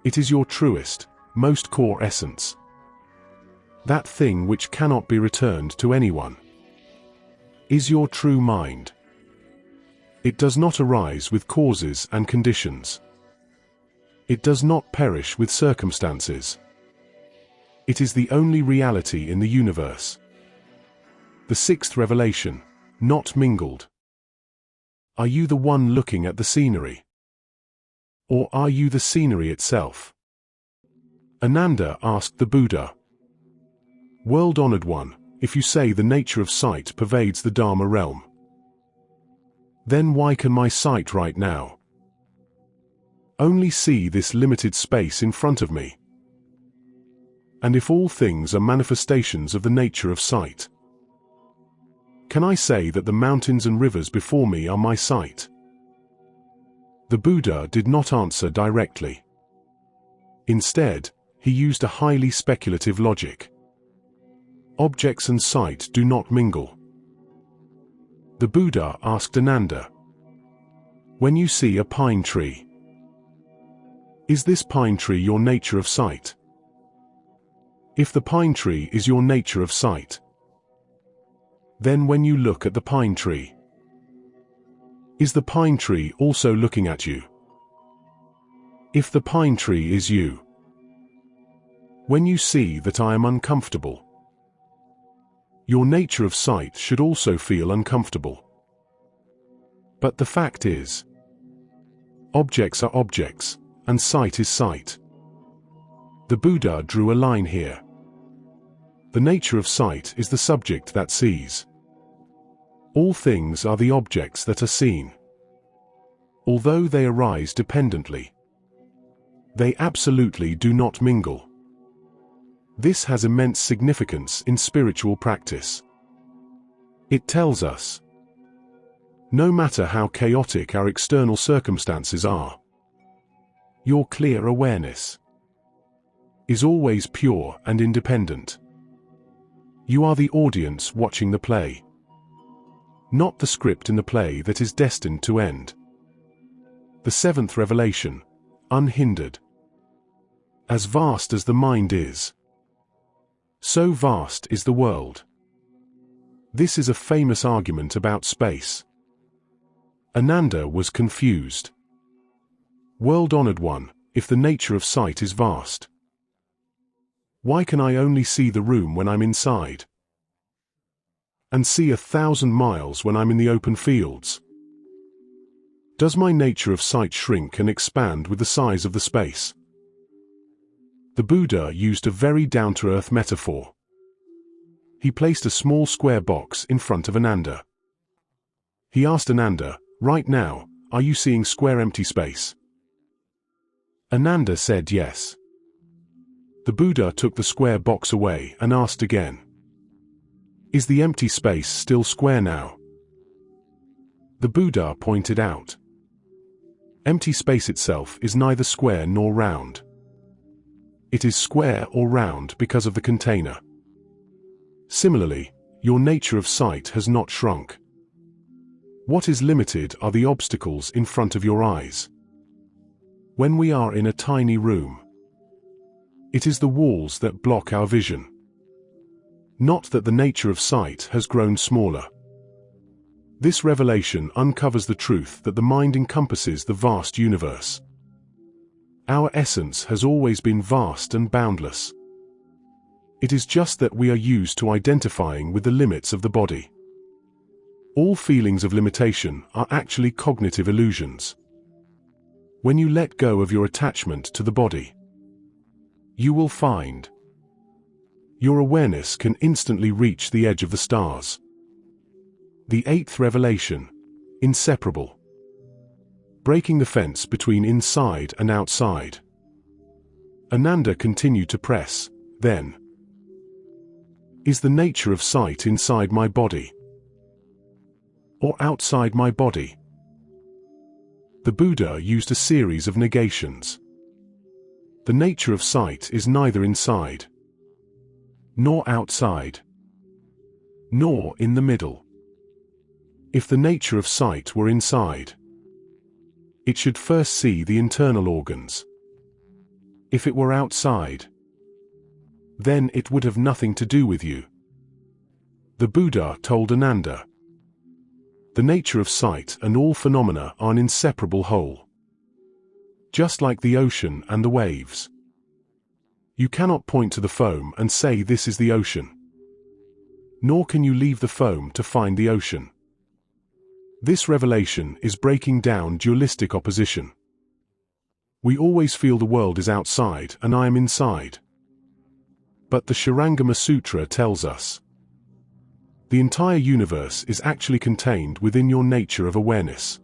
It is your truest, most core essence. That thing which cannot be returned to anyone is your true mind. It does not arise with causes and conditions. It does not perish with circumstances. It is the only reality in the universe. The sixth revelation, not mingled. Are you the one looking at the scenery? Or are you the scenery itself? Ananda asked the Buddha, "World-honored one, if you say the nature of sight pervades the Dharma realm, then why can my sight right now only see this limited space in front of me? And if all things are manifestations of the nature of sight, can I say that the mountains and rivers before me are my sight?" The Buddha did not answer directly. Instead, he used a highly speculative logic. Objects and sight do not mingle. The Buddha asked Ananda, "When you see a pine tree, is this pine tree your nature of sight? If the pine tree is your nature of sight, Then when you look at the pine tree, is the pine tree also looking at you? If the pine tree is you, when you see that I am uncomfortable, your nature of sight should also feel uncomfortable. But the fact is, objects are objects, and sight is sight. The Buddha drew a line here. The nature of sight is the subject that sees. All things are the objects that are seen. Although they arise dependently, they absolutely do not mingle. This has immense significance in spiritual practice. It tells us, no matter how chaotic our external circumstances are, your clear awareness is always pure and independent. You are the audience watching the play, not the script in the play that is destined to end. The seventh revelation, unhindered. As vast as the mind is, so vast is the world. This is a famous argument about space. Ananda was confused. World-honored one, if the nature of sight is vast, why can I only see the room when I'm inside, and see 1,000 miles when I'm in the open fields? Does my nature of sight shrink and expand with the size of the space? The Buddha used a very down-to-earth metaphor. He placed a small square box in front of Ananda. He asked Ananda, right now, are you seeing square empty space? Ananda said yes. The Buddha took the square box away and asked again, is the empty space still square now? The Buddha pointed out, empty space itself is neither square nor round. It is square or round because of the container. Similarly, your nature of sight has not shrunk. What is limited are the obstacles in front of your eyes. When we are in a tiny room, it is the walls that block our vision. Not that the nature of sight has grown smaller. This revelation uncovers the truth that the mind encompasses the vast universe. Our essence has always been vast and boundless. It is just that we are used to identifying with the limits of the body. All feelings of limitation are actually cognitive illusions. When you let go of your attachment to the body, you will find your awareness can instantly reach the edge of the stars. The eighth revelation, inseparable. Breaking the fence between inside and outside. Ananda continued to press, then, is the nature of sight inside my body, or outside my body? The Buddha used a series of negations. The nature of sight is neither inside, nor outside, nor in the middle. If the nature of sight were inside, it should first see the internal organs. If it were outside, then it would have nothing to do with you. The Buddha told Ananda, the nature of sight and all phenomena are an inseparable whole. Just like the ocean and the waves. You cannot point to the foam and say this is the ocean. Nor can you leave the foam to find the ocean. This revelation is breaking down dualistic opposition. We always feel the world is outside and I am inside. But the Shurangama Sutra tells us, the entire universe is actually contained within your nature of awareness.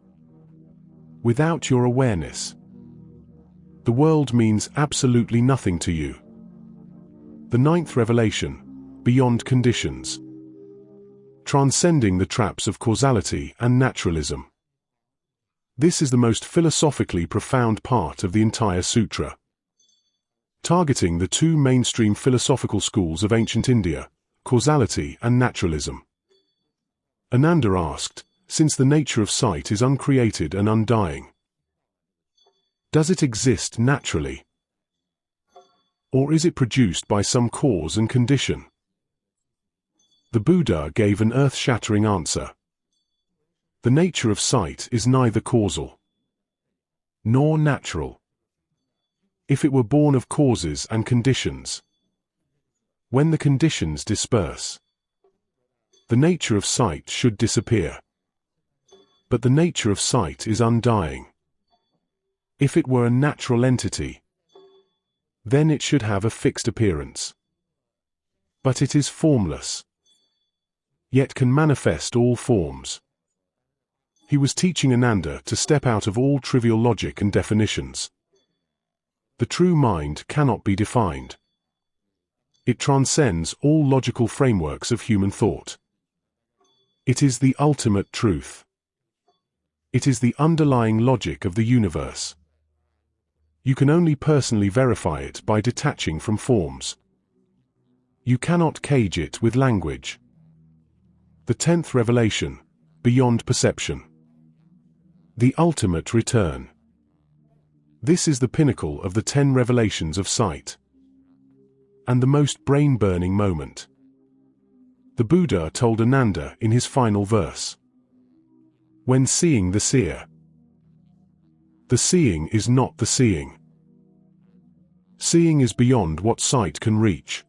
Without your awareness, the world means absolutely nothing to you. The ninth revelation, beyond conditions. Transcending the traps of causality and naturalism. This is the most philosophically profound part of the entire sutra. Targeting the two mainstream philosophical schools of ancient India, causality and naturalism. Ananda asked, since the nature of sight is uncreated and undying, does it exist naturally? Or is it produced by some cause and condition? The Buddha gave an earth-shattering answer. The nature of sight is neither causal nor natural. If it were born of causes and conditions, when the conditions disperse, the nature of sight should disappear. But the nature of sight is undying. If it were a natural entity, then it should have a fixed appearance. But it is formless, yet can manifest all forms. He was teaching Ananda to step out of all trivial logic and definitions. The true mind cannot be defined. It transcends all logical frameworks of human thought. It is the ultimate truth. It is the underlying logic of the universe. You can only personally verify it by detaching from forms. You cannot cage it with language. The 10th revelation, beyond perception. The ultimate return. This is the pinnacle of the 10 revelations of sight, and the most brain-burning moment. The Buddha told Ananda in his final verse, "When seeing the seer, the seeing is not the seeing. Seeing is beyond what sight can reach."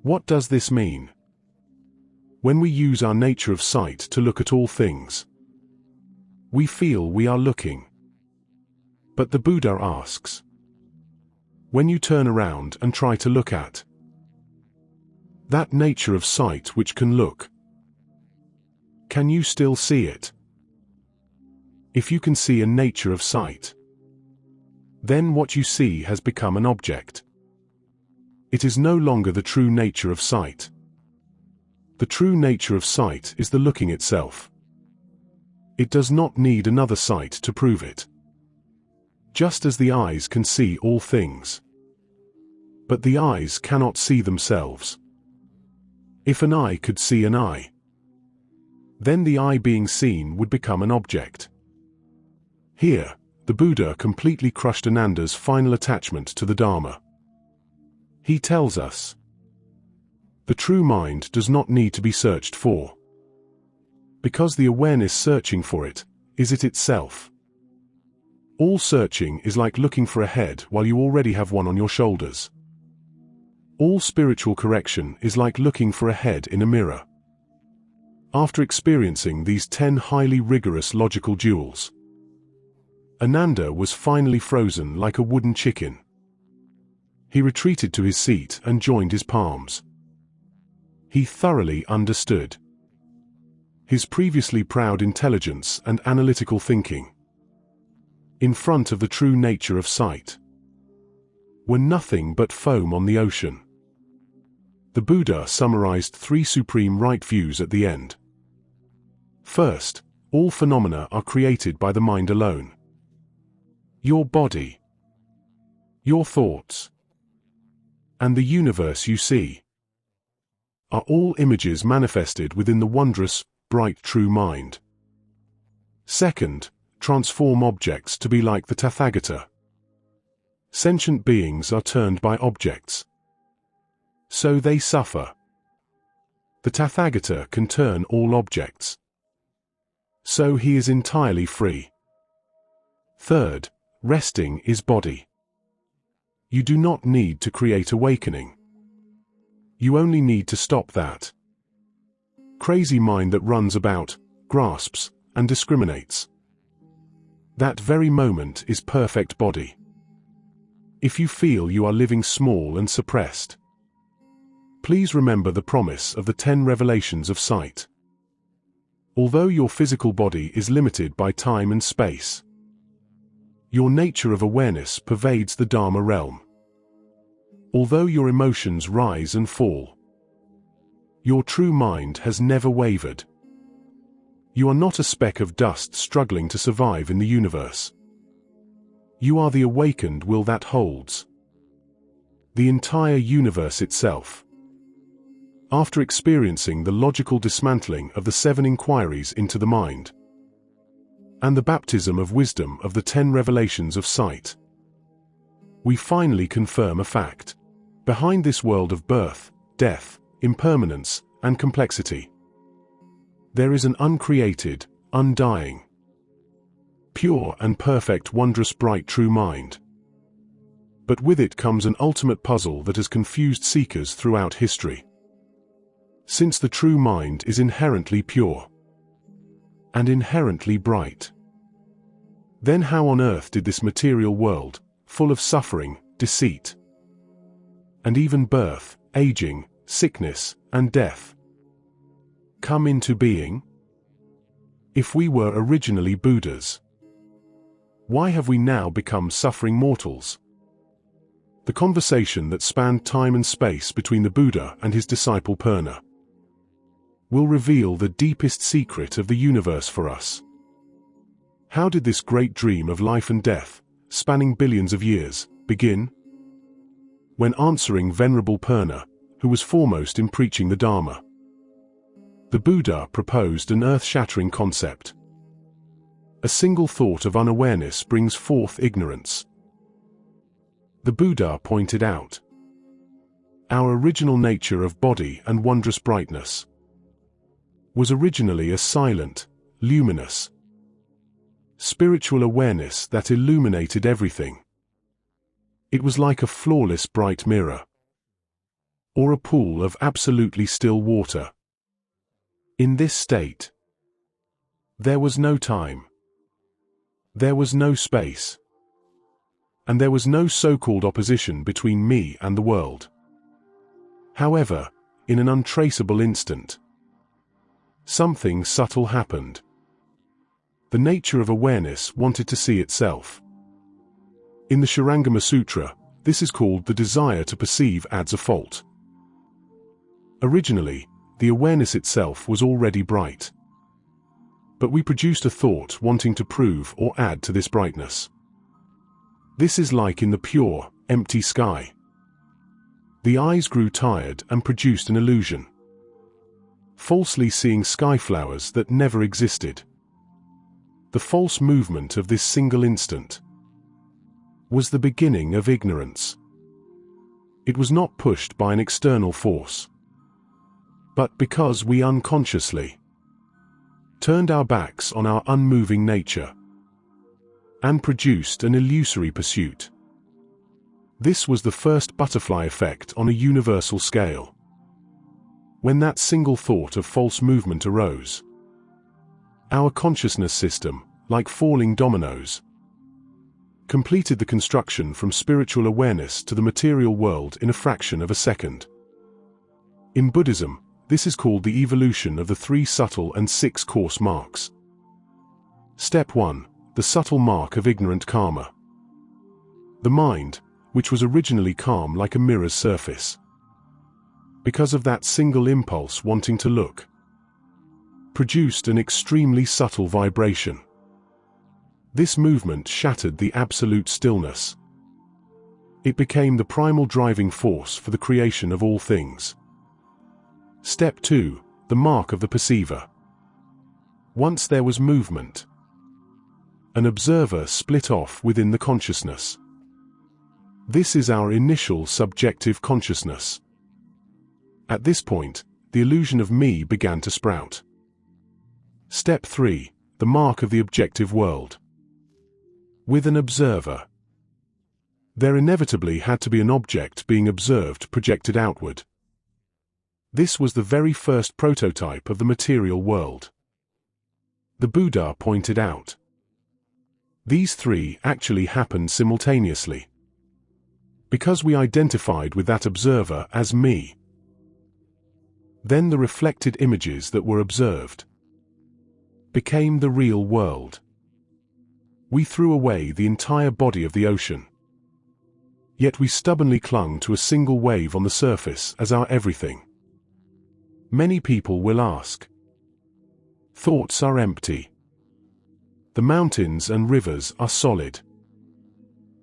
What does this mean? When we use our nature of sight to look at all things, we feel we are looking. But the Buddha asks, when you turn around and try to look at that nature of sight which can look, can you still see it? If you can see a nature of sight, then what you see has become an object. It is no longer the true nature of sight. The true nature of sight is the looking itself. It does not need another sight to prove it. Just as the eyes can see all things, but the eyes cannot see themselves. If an eye could see an eye, then the eye being seen would become an object. Here, the Buddha completely crushed Ananda's final attachment to the Dharma. He tells us, the true mind does not need to be searched for, because the awareness searching for it is it itself. All searching is like looking for a head while you already have one on your shoulders. All spiritual correction is like looking for a head in a mirror. After experiencing these 10 highly rigorous logical duels, Ananda was finally frozen like a wooden chicken. He retreated to his seat and joined his palms. He thoroughly understood. His previously proud intelligence and analytical thinking, in front of the true nature of sight, were nothing but foam on the ocean. The Buddha summarized 3 supreme right views at the end. First, all phenomena are created by the mind alone. Your body, your thoughts, and the universe you see are all images manifested within the wondrous, bright true mind. Second, transform objects to be like the Tathagata. Sentient beings are turned by objects, so they suffer. The Tathagata can turn all objects, so he is entirely free. Third, resting is body. You do not need to create awakening. You only need to stop that crazy mind that runs about, grasps, and discriminates. That very moment is perfect body. If you feel you are living small and suppressed, please remember the promise of the 10 revelations of sight. Although your physical body is limited by time and space, your nature of awareness pervades the Dharma realm. Although your emotions rise and fall, your true mind has never wavered. You are not a speck of dust struggling to survive in the universe. You are the awakened will that holds the entire universe itself. After experiencing the logical dismantling of the 7 inquiries into the mind, and the baptism of wisdom of the 10 revelations of sight, we finally confirm a fact. Behind this world of birth, death, impermanence, and complexity. There is an uncreated, undying, pure and perfect, wondrous, bright, true mind. But with it comes an ultimate puzzle that has confused seekers throughout history. Since the true mind is inherently pure and inherently bright, then how on earth did this material world, full of suffering, deceit, and even birth, aging, sickness, and death, come into being? If we were originally Buddhas, why have we now become suffering mortals? The conversation that spanned time and space between the Buddha and his disciple Purna will reveal the deepest secret of the universe for us. How did this great dream of life and death, spanning billions of years, begin? When answering Venerable Purna, who was foremost in preaching the Dharma, the Buddha proposed an earth-shattering concept. A single thought of unawareness brings forth ignorance. The Buddha pointed out, our original nature of body and wondrous brightness was originally a silent, luminous, spiritual awareness that illuminated everything. It was like a flawless bright mirror, or a pool of absolutely still water. In this state, there was no time, there was no space, and there was no so-called opposition between me and the world. However, in an untraceable instant, something subtle happened. The nature of awareness wanted to see itself. In the Sutra, this is called the desire to perceive adds a fault. Originally, the awareness itself was already bright. But we produced a thought wanting to prove or add to this brightness. This is like in the pure, empty sky. The eyes grew tired and produced an illusion, falsely seeing sky flowers that never existed. The false movement of this single instant was the beginning of ignorance. It was not pushed by an external force, but because we unconsciously turned our backs on our unmoving nature and produced an illusory pursuit. This was the first butterfly effect on a universal scale. When that single thought of false movement arose, our consciousness system, like falling dominoes, completed the construction from spiritual awareness to the material world in a fraction of a second. In Buddhism, this is called the evolution of the 3 subtle and 6 coarse marks. Step 1. The subtle mark of ignorant karma. The mind, which was originally calm like a mirror's surface, because of that single impulse wanting to look, produced an extremely subtle vibration. This movement shattered the absolute stillness. It became the primal driving force for the creation of all things. Step 2. The mark of the perceiver. Once there was movement, an observer split off within the consciousness. This is our initial subjective consciousness. At this point, the illusion of me began to sprout. Step 3. The mark of the objective world. With an observer, there inevitably had to be an object being observed projected outward. This was the very first prototype of the material world. The Buddha pointed out, these 3 actually happened simultaneously. Because we identified with that observer as me, then the reflected images that were observed became the real world. We threw away the entire body of the ocean. Yet we stubbornly clung to a single wave on the surface as our everything. Many people will ask, thoughts are empty. The mountains and rivers are solid.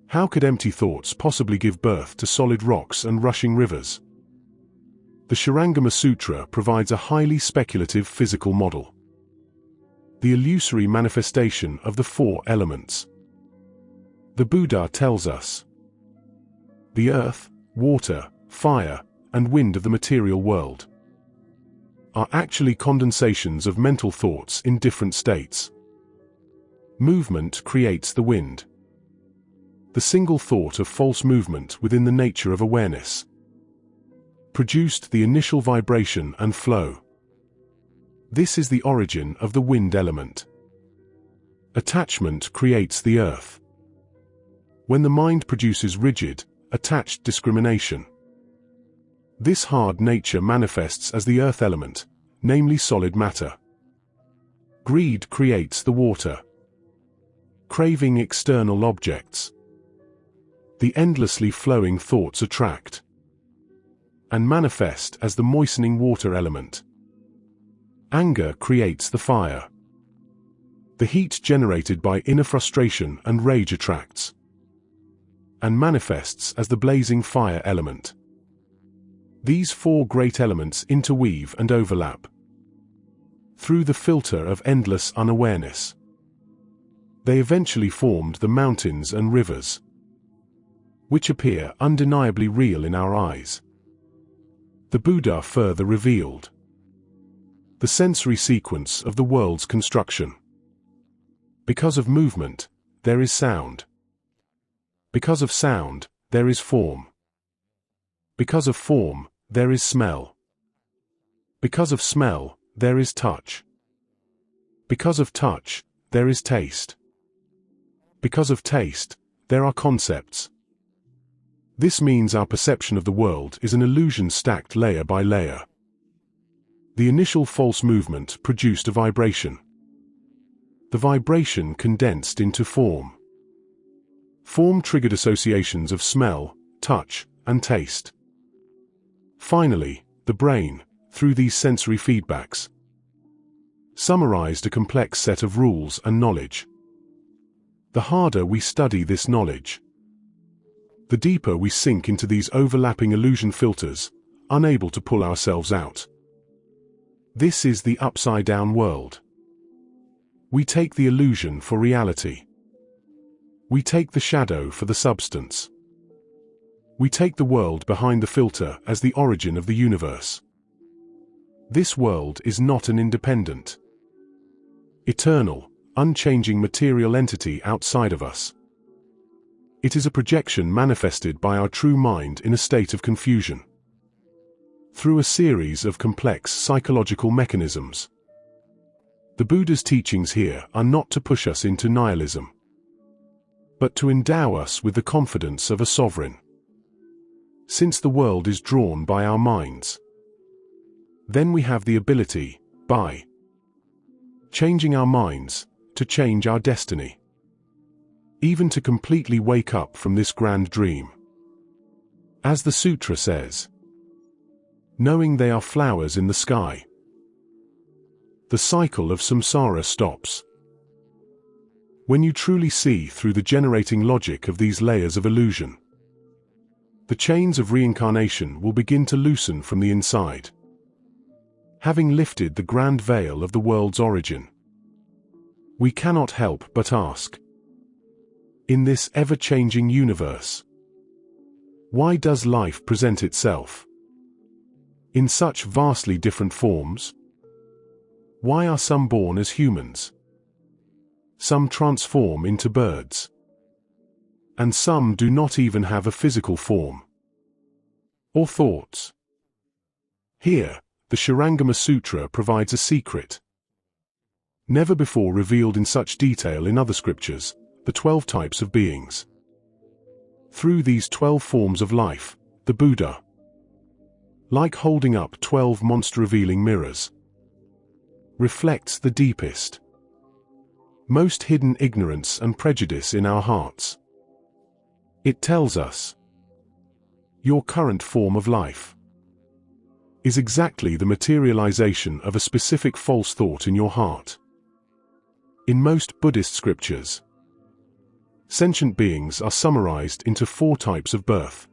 How could empty thoughts possibly give birth to solid rocks and rushing rivers? The Sutra provides a highly speculative physical model. The illusory manifestation of the 4 elements. The Buddha tells us, the earth, water, fire, and wind of the material world are actually condensations of mental thoughts in different states. Movement creates the wind. The single thought of false movement within the nature of awareness produced the initial vibration and flow. This is the origin of the wind element. Attachment creates the earth. When the mind produces rigid, attached discrimination, this hard nature manifests as the earth element, namely solid matter. Greed creates the water. Craving external objects. The endlessly flowing thoughts attract and manifest as the moistening water element. Anger creates the fire. The heat generated by inner frustration and rage attracts and manifests as the blazing fire element. These four great elements interweave and overlap through the filter of endless unawareness. They eventually formed the mountains and rivers, which appear undeniably real in our eyes. The Buddha further revealed the sensory sequence of the world's construction. Because of movement, there is sound. Because of sound, there is form. Because of form, there is smell. Because of smell, there is touch. Because of touch, there is taste. Because of taste, there are concepts. This means our perception of the world is an illusion stacked layer by layer. The initial false movement produced a vibration. The vibration condensed into form. Form triggered associations of smell, touch, and taste. Finally, the brain, through these sensory feedbacks, summarized a complex set of rules and knowledge. The harder we study this knowledge, the deeper we sink into these overlapping illusion filters, unable to pull ourselves out. This is the upside-down world. We take the illusion for reality. We take the shadow for the substance. We take the world behind the filter as the origin of the universe. This world is not an independent, eternal, unchanging material entity outside of us. It is a projection manifested by our true mind in a state of confusion, through a series of complex psychological mechanisms. The Buddha's teachings here are not to push us into nihilism, but to endow us with the confidence of a sovereign. Since the world is drawn by our minds, then we have the ability, by changing our minds, to change our destiny. Even to completely wake up from this grand dream. As the Sutra says, knowing they are flowers in the sky, the cycle of samsara stops. When you truly see through the generating logic of these layers of illusion, the chains of reincarnation will begin to loosen from the inside. Having lifted the grand veil of the world's origin, we cannot help but ask, in this ever-changing universe, why does life present itself in such vastly different forms? Why are some born as humans? Some transform into birds, and some do not even have a physical form or thoughts. Here, the Shurangama Sutra provides a secret, never before revealed in such detail in other scriptures, the 12 types of beings. Through these 12 forms of life, the Buddha, like holding up 12 monster-revealing mirrors, reflects the deepest, most hidden ignorance and prejudice in our hearts. It tells us, your current form of life is exactly the materialization of a specific false thought in your heart. In most Buddhist scriptures, sentient beings are summarized into 4 types of birth: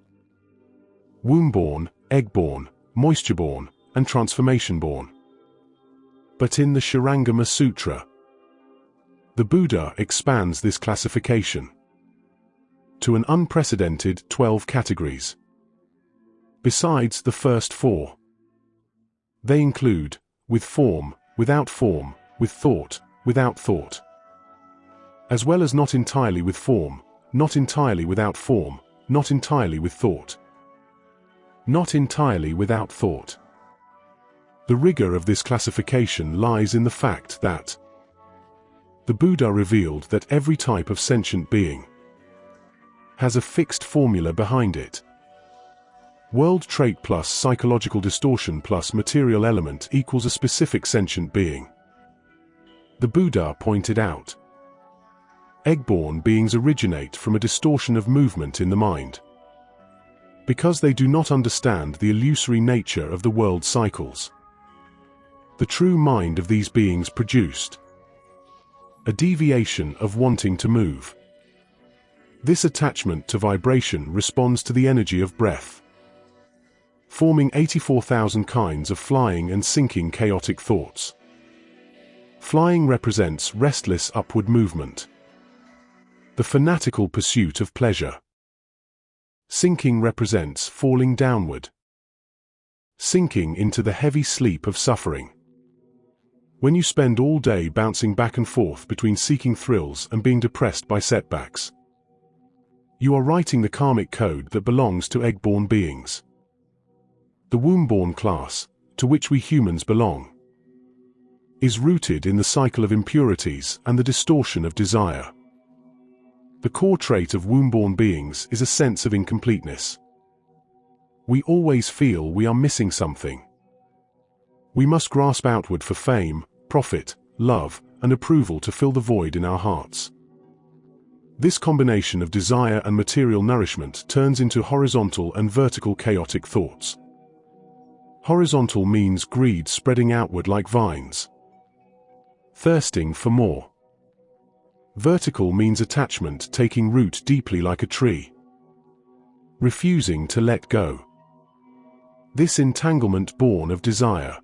womb-born, egg-born, moisture-born, and transformation-born. But in the Shurangama Sutra, the Buddha expands this classification to an unprecedented 12 categories. Besides the first 4, they include with form, without form, with thought, without thought. As well as not entirely with form, not entirely without form, not entirely with thought. Not entirely without thought. The rigor of this classification lies in the fact that the Buddha revealed that every type of sentient being has a fixed formula behind it. World trait plus psychological distortion plus material element equals a specific sentient being. The Buddha pointed out, egg-born beings originate from a distortion of movement in the mind, because they do not understand the illusory nature of the world's cycles. The true mind of these beings produced a deviation of wanting to move. This attachment to vibration responds to the energy of breath, forming 84,000 kinds of flying and sinking chaotic thoughts. Flying represents restless upward movement, the fanatical pursuit of pleasure. Sinking represents falling downward, sinking into the heavy sleep of suffering. When you spend all day bouncing back and forth between seeking thrills and being depressed by setbacks, you are writing the karmic code that belongs to egg-born beings. The womb-born class, to which we humans belong, is rooted in the cycle of impurities and the distortion of desire. The core trait of womb-born beings is a sense of incompleteness. We always feel we are missing something. We must grasp outward for fame, profit, love, and approval to fill the void in our hearts. This combination of desire and material nourishment turns into horizontal and vertical chaotic thoughts. Horizontal means greed spreading outward like vines, thirsting for more. Vertical means attachment taking root deeply like a tree, refusing to let go. This entanglement born of desire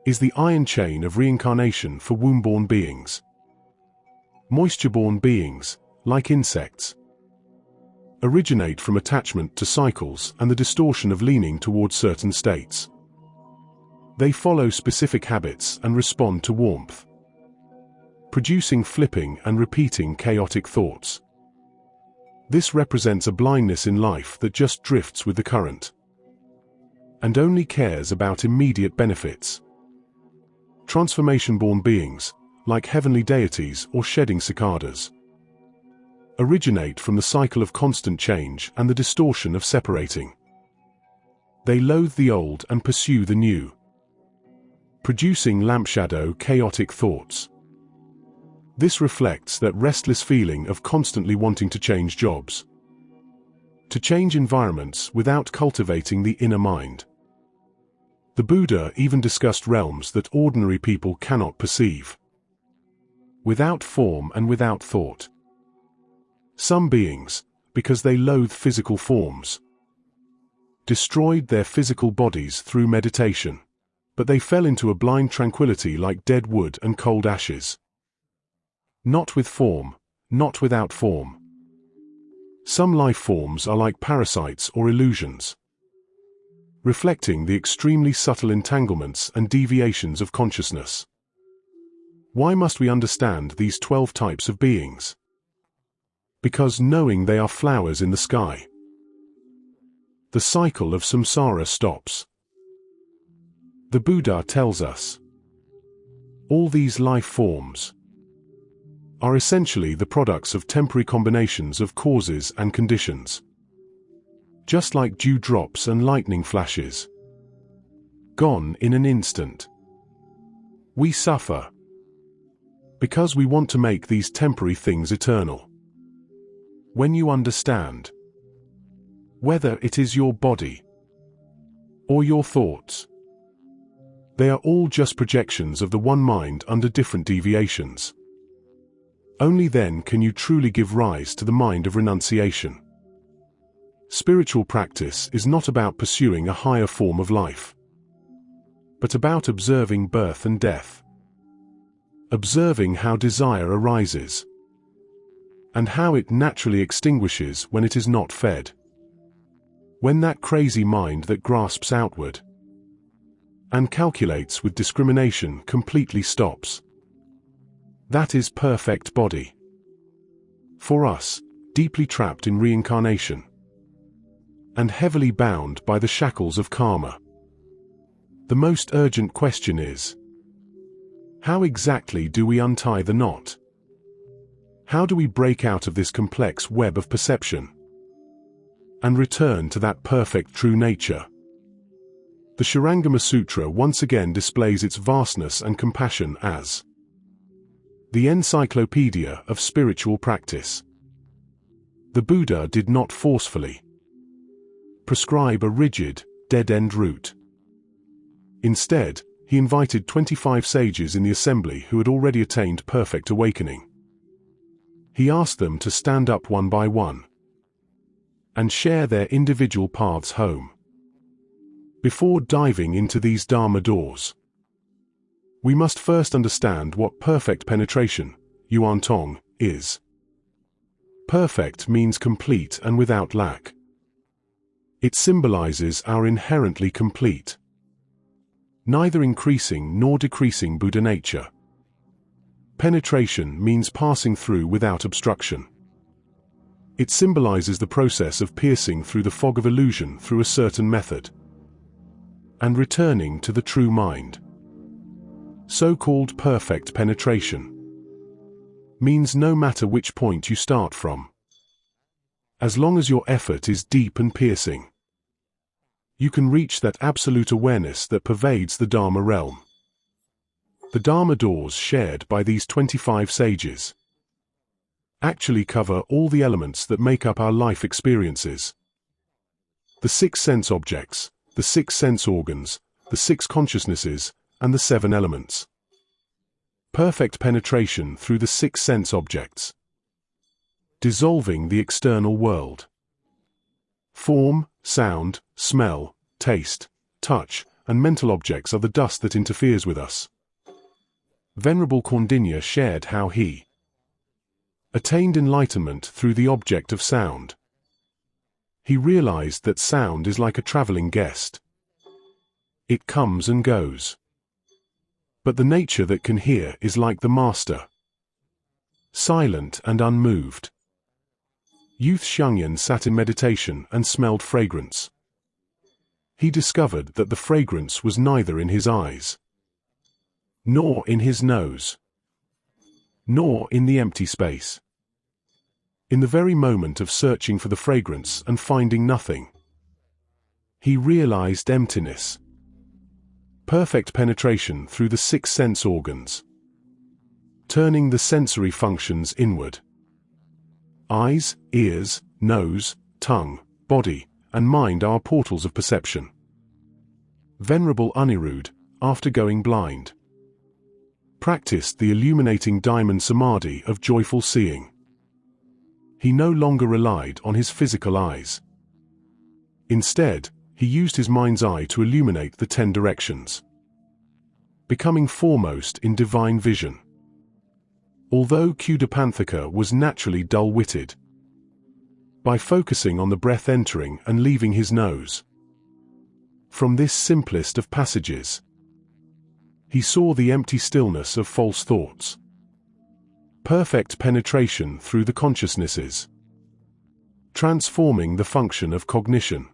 is the iron chain of reincarnation for womb-born beings. Moisture-born beings, like insects, originate from attachment to cycles and the distortion of leaning towards certain states. They follow specific habits and respond to warmth, producing flipping and repeating chaotic thoughts. This represents a blindness in life that just drifts with the current and only cares about immediate benefits. Transformation-born beings, like heavenly deities or shedding cicadas, originate from the cycle of constant change and the distortion of separating. They loathe the old and pursue the new, producing lampshadow chaotic thoughts. This reflects that restless feeling of constantly wanting to change jobs, to change environments without cultivating the inner mind. The Buddha even discussed realms that ordinary people cannot perceive, without form and without thought. Some beings, because they loathe physical forms, destroyed their physical bodies through meditation, but they fell into a blind tranquility like dead wood and cold ashes. Not with form, not without form. Some life forms are like parasites or illusions, reflecting the extremely subtle entanglements and deviations of consciousness. Why must we understand these 12 types of beings? Because knowing they are flowers in the sky, the cycle of samsara stops. The Buddha tells us, all these life forms are essentially the products of temporary combinations of causes and conditions. Just like dew drops and lightning flashes, gone in an instant. We suffer because we want to make these temporary things eternal. When you understand, whether it is your body or your thoughts, they are all just projections of the one mind under different deviations. Only then can you truly give rise to the mind of renunciation. Spiritual practice is not about pursuing a higher form of life, but about observing birth and death, observing how desire arises, and how it naturally extinguishes when it is not fed. When that crazy mind that grasps outward and calculates with discrimination completely stops. That is perfect body. For us, deeply trapped in reincarnation, and heavily bound by the shackles of karma, the most urgent question is, how exactly do we untie the knot? How do we break out of this complex web of perception and return to that perfect true nature? The Shurangama Sutra once again displays its vastness and compassion as the encyclopedia of spiritual practice. The Buddha did not forcefully prescribe a rigid, dead-end route. Instead, he invited 25 sages in the assembly who had already attained perfect awakening. He asked them to stand up one by one and share their individual paths home. Before diving into these Dharma doors, we must first understand what perfect penetration, Yuan Tong, is. Perfect means complete and without lack. It symbolizes our inherently complete, neither increasing nor decreasing Buddha nature. Penetration means passing through without obstruction. It symbolizes the process of piercing through the fog of illusion through a certain method, and returning to the true mind. So-called perfect penetration means no matter which point you start from, as long as your effort is deep and piercing, you can reach that absolute awareness that pervades the Dharma realm. The Dharma doors shared by these 25 sages actually cover all the elements that make up our life experiences. The 6 sense objects, the 6 sense organs, the 6 consciousnesses, and the 7 elements. Perfect penetration through the 6 sense objects, dissolving the external world. Form, sound, smell, taste, touch, and mental objects are the dust that interferes with us. Venerable Kaundinya shared how he attained enlightenment through the object of sound. He realized that sound is like a traveling guest. It comes and goes. But the nature that can hear is like the master, silent and unmoved. Youth Xiangyan sat in meditation and smelled fragrance. He discovered that the fragrance was neither in his eyes, nor in his nose, nor in the empty space. In the very moment of searching for the fragrance and finding nothing, he realized emptiness. Perfect penetration through the 6 sense organs, turning the sensory functions inward. Eyes, ears, nose, tongue, body, and mind are portals of perception. Venerable Anirudh, after going blind, practiced the illuminating diamond samadhi of joyful seeing. He no longer relied on his physical eyes. Instead, he used his mind's eye to illuminate the 10 directions, becoming foremost in divine vision. Although Kudapanthaka was naturally dull-witted, by focusing on the breath entering and leaving his nose, from this simplest of passages, he saw the empty stillness of false thoughts. Perfect penetration through the consciousnesses, transforming the function of cognition.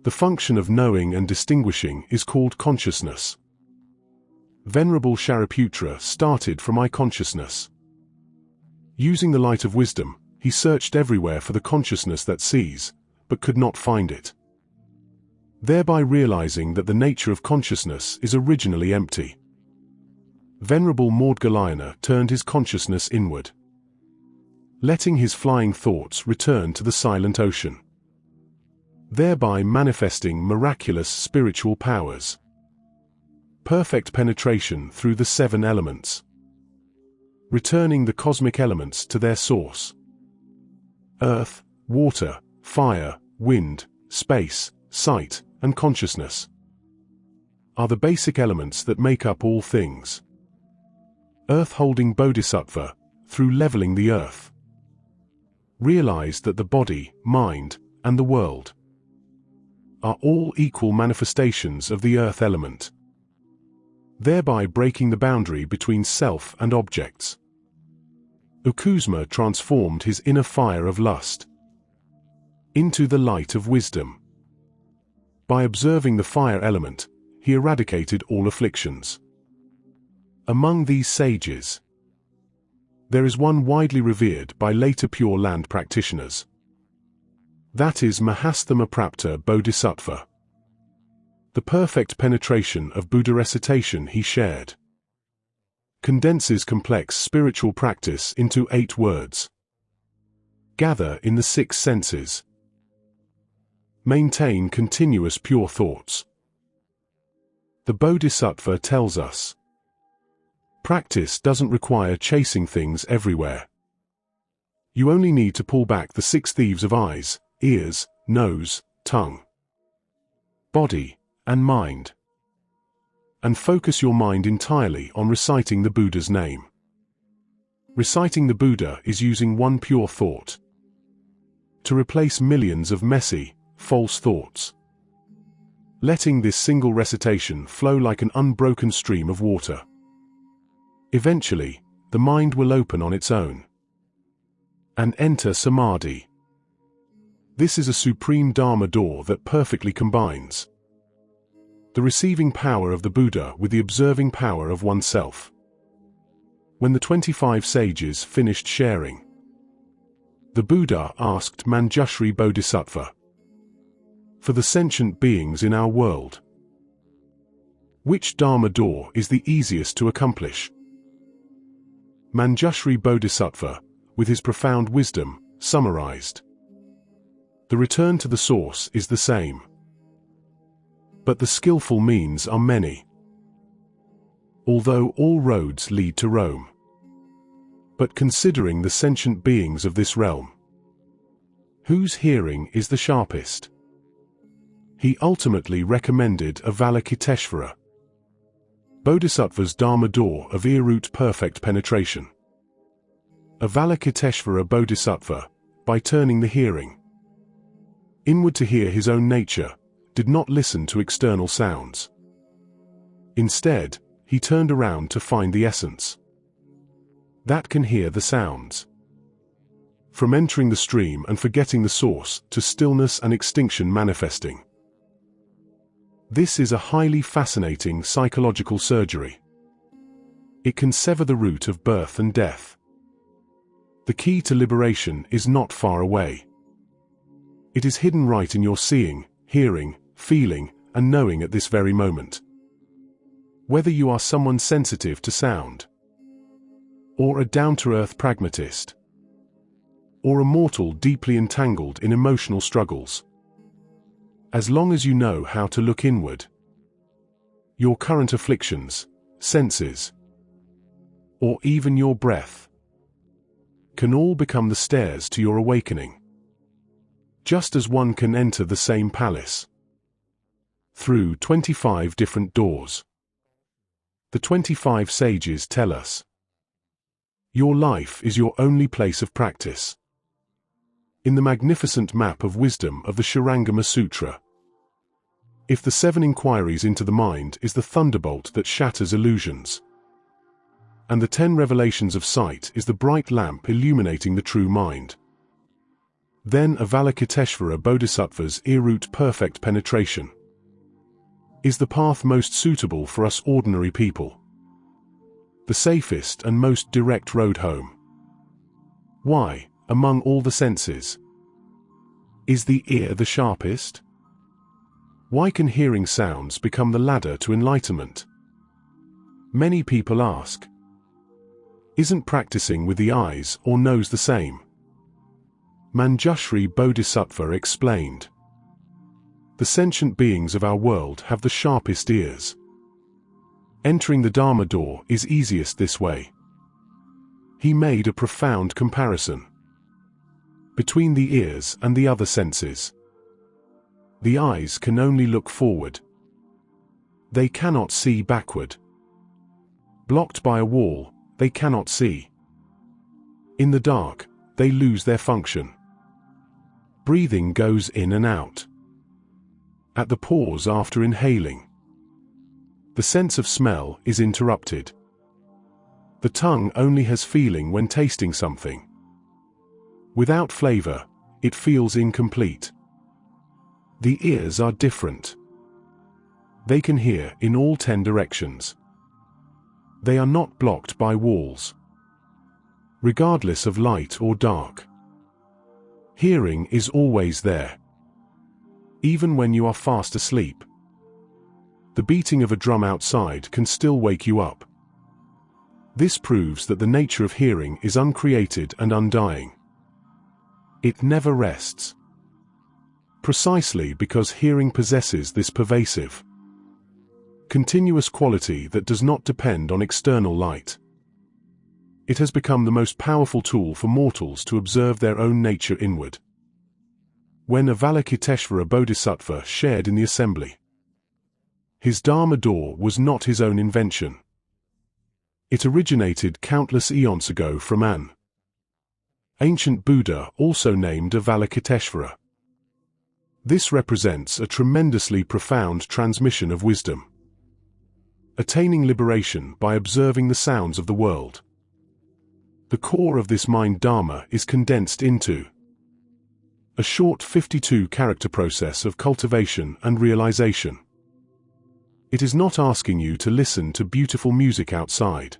The function of knowing and distinguishing is called consciousness. Venerable Shariputra started from eye consciousness. Using the light of wisdom, he searched everywhere for the consciousness that sees, but could not find it, thereby realizing that the nature of consciousness is originally empty. Venerable Maudgalyana turned his consciousness inward, letting his flying thoughts return to the silent ocean, thereby manifesting miraculous spiritual powers. Perfect penetration through the 7 elements, returning the cosmic elements to their source. Earth, water, fire, wind, space, sight, and consciousness are the basic elements that make up all things. Earth-holding Bodhisattva, through leveling the earth, realized that the body, mind, and the world are all equal manifestations of the earth element, thereby breaking the boundary between self and objects. Kuzma transformed his inner fire of lust into the light of wisdom. By observing the fire element, he eradicated all afflictions. Among these sages, there is one widely revered by later Pure Land practitioners. That is Mahastamaprapta Bodhisattva. The perfect penetration of Buddha recitation he shared condenses complex spiritual practice into 8 words. Gather in the 6 senses. Maintain continuous pure thoughts. The Bodhisattva tells us, practice doesn't require chasing things everywhere. You only need to pull back the 6 thieves of eyes, ears, nose, tongue, body, and mind, and focus your mind entirely on reciting the Buddha's name. Reciting the Buddha is using one pure thought to replace millions of messy, false thoughts. Letting this single recitation flow like an unbroken stream of water. Eventually, the mind will open on its own and enter samadhi. This is a supreme Dharma door that perfectly combines the receiving power of the Buddha with the observing power of oneself. When the 25 sages finished sharing, the Buddha asked Manjushri Bodhisattva, for the sentient beings in our world, which Dharma door is the easiest to accomplish? Manjushri Bodhisattva, with his profound wisdom, summarized, the return to the source is the same, but the skillful means are many. Although all roads lead to Rome. But considering the sentient beings of this realm, whose hearing is the sharpest? He ultimately recommended Avalokiteshvara, Bodhisattva's Dharma door of ear-root perfect penetration. Avalokiteshvara Bodhisattva, by turning the hearing inward to hear his own nature, did not listen to external sounds. Instead, he turned around to find the essence that can hear the sounds. From entering the stream and forgetting the source to stillness and extinction manifesting. This is a highly fascinating psychological surgery. It can sever the root of birth and death. The key to liberation is not far away. It is hidden right in your seeing, hearing, feeling, and knowing at this very moment. Whether you are someone sensitive to sound, or a down-to-earth pragmatist, or a mortal deeply entangled in emotional struggles, as long as you know how to look inward, your current afflictions, senses, or even your breath, can all become the stairs to your awakening. Just as one can enter the same palace through 25 different doors. The 25 sages tell us, your life is your only place of practice. In the magnificent map of wisdom of the Shurangama Sutra, if the 7 inquiries into the mind is the thunderbolt that shatters illusions, and the 10 revelations of sight is the bright lamp illuminating the true mind, then Avalokiteshvara Bodhisattva's ear-root perfect penetration is the path most suitable for us ordinary people. The safest and most direct road home. Why, among all the senses, is the ear the sharpest? Why can hearing sounds become the ladder to enlightenment? Many people ask, isn't practicing with the eyes or nose the same? Manjushri Bodhisattva explained, the sentient beings of our world have the sharpest ears. Entering the Dharma door is easiest this way. He made a profound comparison between the ears and the other senses. The eyes can only look forward. They cannot see backward. Blocked by a wall, they cannot see. In the dark, they lose their function. Breathing goes in and out. At the pause after inhaling, the sense of smell is interrupted. The tongue only has feeling when tasting something. Without flavor, it feels incomplete. The ears are different. They can hear in all 10 directions. They are not blocked by walls, regardless of light or dark. Hearing is always there, even when you are fast asleep. The beating of a drum outside can still wake you up. This proves that the nature of hearing is uncreated and undying. It never rests. Precisely because hearing possesses this pervasive, continuous quality that does not depend on external light. It has become the most powerful tool for mortals to observe their own nature inward. When Avalokiteshvara Bodhisattva shared in the assembly, his Dharma door was not his own invention. It originated countless eons ago from an ancient Buddha also named Avalokiteshvara. This represents a tremendously profound transmission of wisdom. Attaining liberation by observing the sounds of the world. The core of this mind Dharma is condensed into a short 52-character process of cultivation and realization. It is not asking you to listen to beautiful music outside,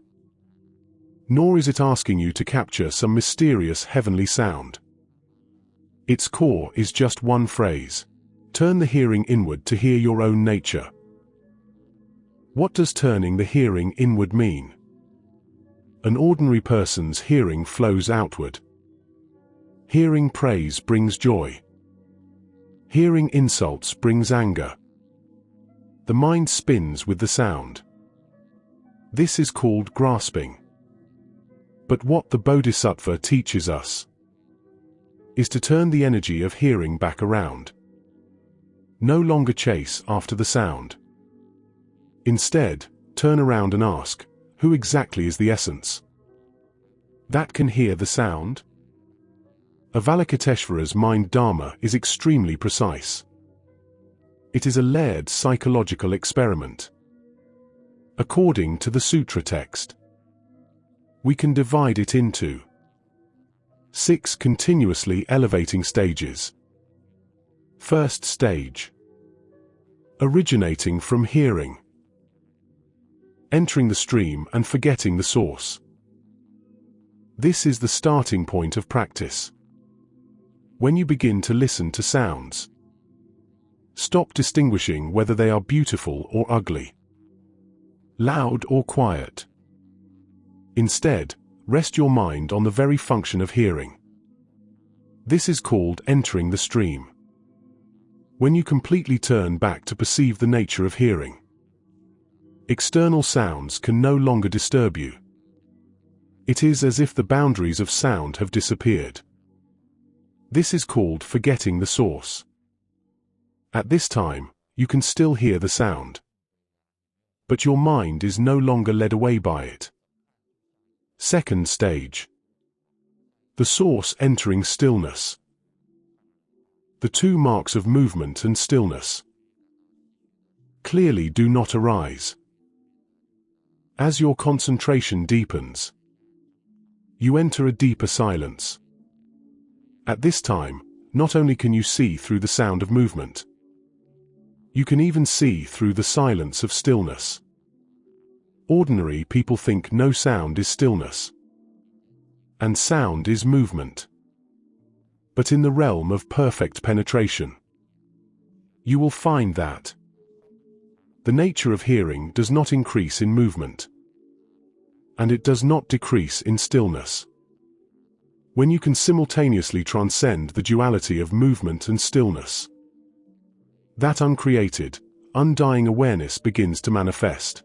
nor is it asking you to capture some mysterious heavenly sound. Its core is just one phrase: turn the hearing inward to hear your own nature. What does turning the hearing inward mean? An ordinary person's hearing flows outward. Hearing praise brings joy. Hearing insults brings anger. The mind spins with the sound. This is called grasping. But what the Bodhisattva teaches us is to turn the energy of hearing back around. No longer chase after the sound. Instead, turn around and ask, who exactly is the essence that can hear the sound? Avalokiteshvara's mind Dharma is extremely precise. It is a layered psychological experiment. According to the Sutra text, we can divide it into 6 continuously elevating stages. First stage: originating from hearing. Entering the stream and forgetting the source. This is the starting point of practice. When you begin to listen to sounds, stop distinguishing whether they are beautiful or ugly, loud or quiet. Instead, rest your mind on the very function of hearing. This is called entering the stream. When you completely turn back to perceive the nature of hearing, external sounds can no longer disturb you. It is as if the boundaries of sound have disappeared. This is called forgetting the source. At this time, you can still hear the sound, but your mind is no longer led away by it. Second stage: the source entering stillness. The 2 marks of movement and stillness clearly do not arise. As your concentration deepens, you enter a deeper silence. At this time, not only can you see through the sound of movement, you can even see through the silence of stillness. Ordinary people think no sound is stillness, and sound is movement. But in the realm of perfect penetration, you will find that the nature of hearing does not increase in movement, and it does not decrease in stillness. When you can simultaneously transcend the duality of movement and stillness, that uncreated, undying awareness begins to manifest.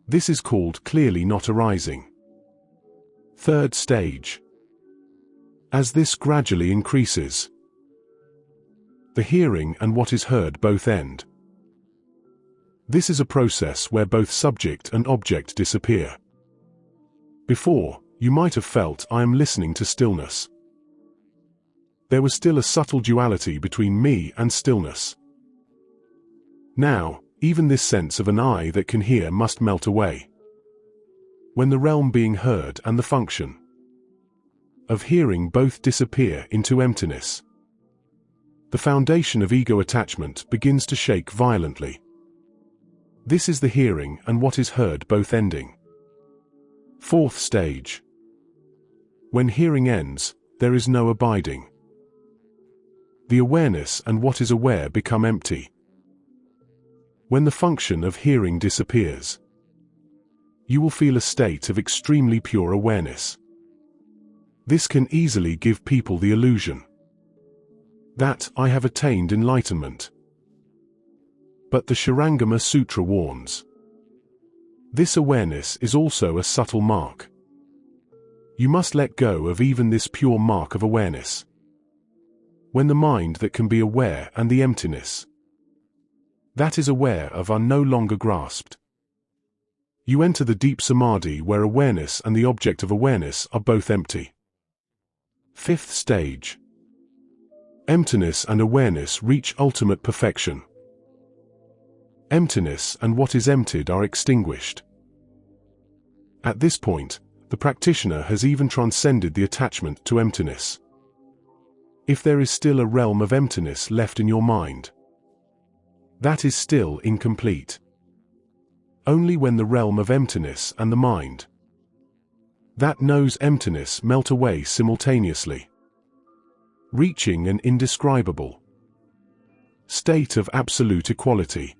This is called clearly not arising. Third stage: as this gradually increases, the hearing and what is heard both end. This is a process where both subject and object disappear. Before, you might have felt, I am listening to stillness. There was still a subtle duality between me and stillness. Now, even this sense of an I that can hear must melt away. When the realm being heard and the function of hearing both disappear into emptiness, the foundation of ego attachment begins to shake violently. This is the hearing and what is heard both ending. Fourth stage. When hearing ends, there is no abiding. The awareness and what is aware become empty. When the function of hearing disappears, you will feel a state of extremely pure awareness. This can easily give people the illusion that I have attained enlightenment. But the Sutra warns, this awareness is also a subtle mark. You must let go of even this pure mark of awareness. When the mind that can be aware and the emptiness that is aware of are no longer grasped, you enter the deep samadhi where awareness and the object of awareness are both empty. Fifth stage. Emptiness and awareness reach ultimate perfection. Emptiness and what is emptied are extinguished. At this point, the practitioner has even transcended the attachment to emptiness. If there is still a realm of emptiness left in your mind, that is still incomplete. Only when the realm of emptiness and the mind that knows emptiness melt away simultaneously, reaching an indescribable state of absolute equality.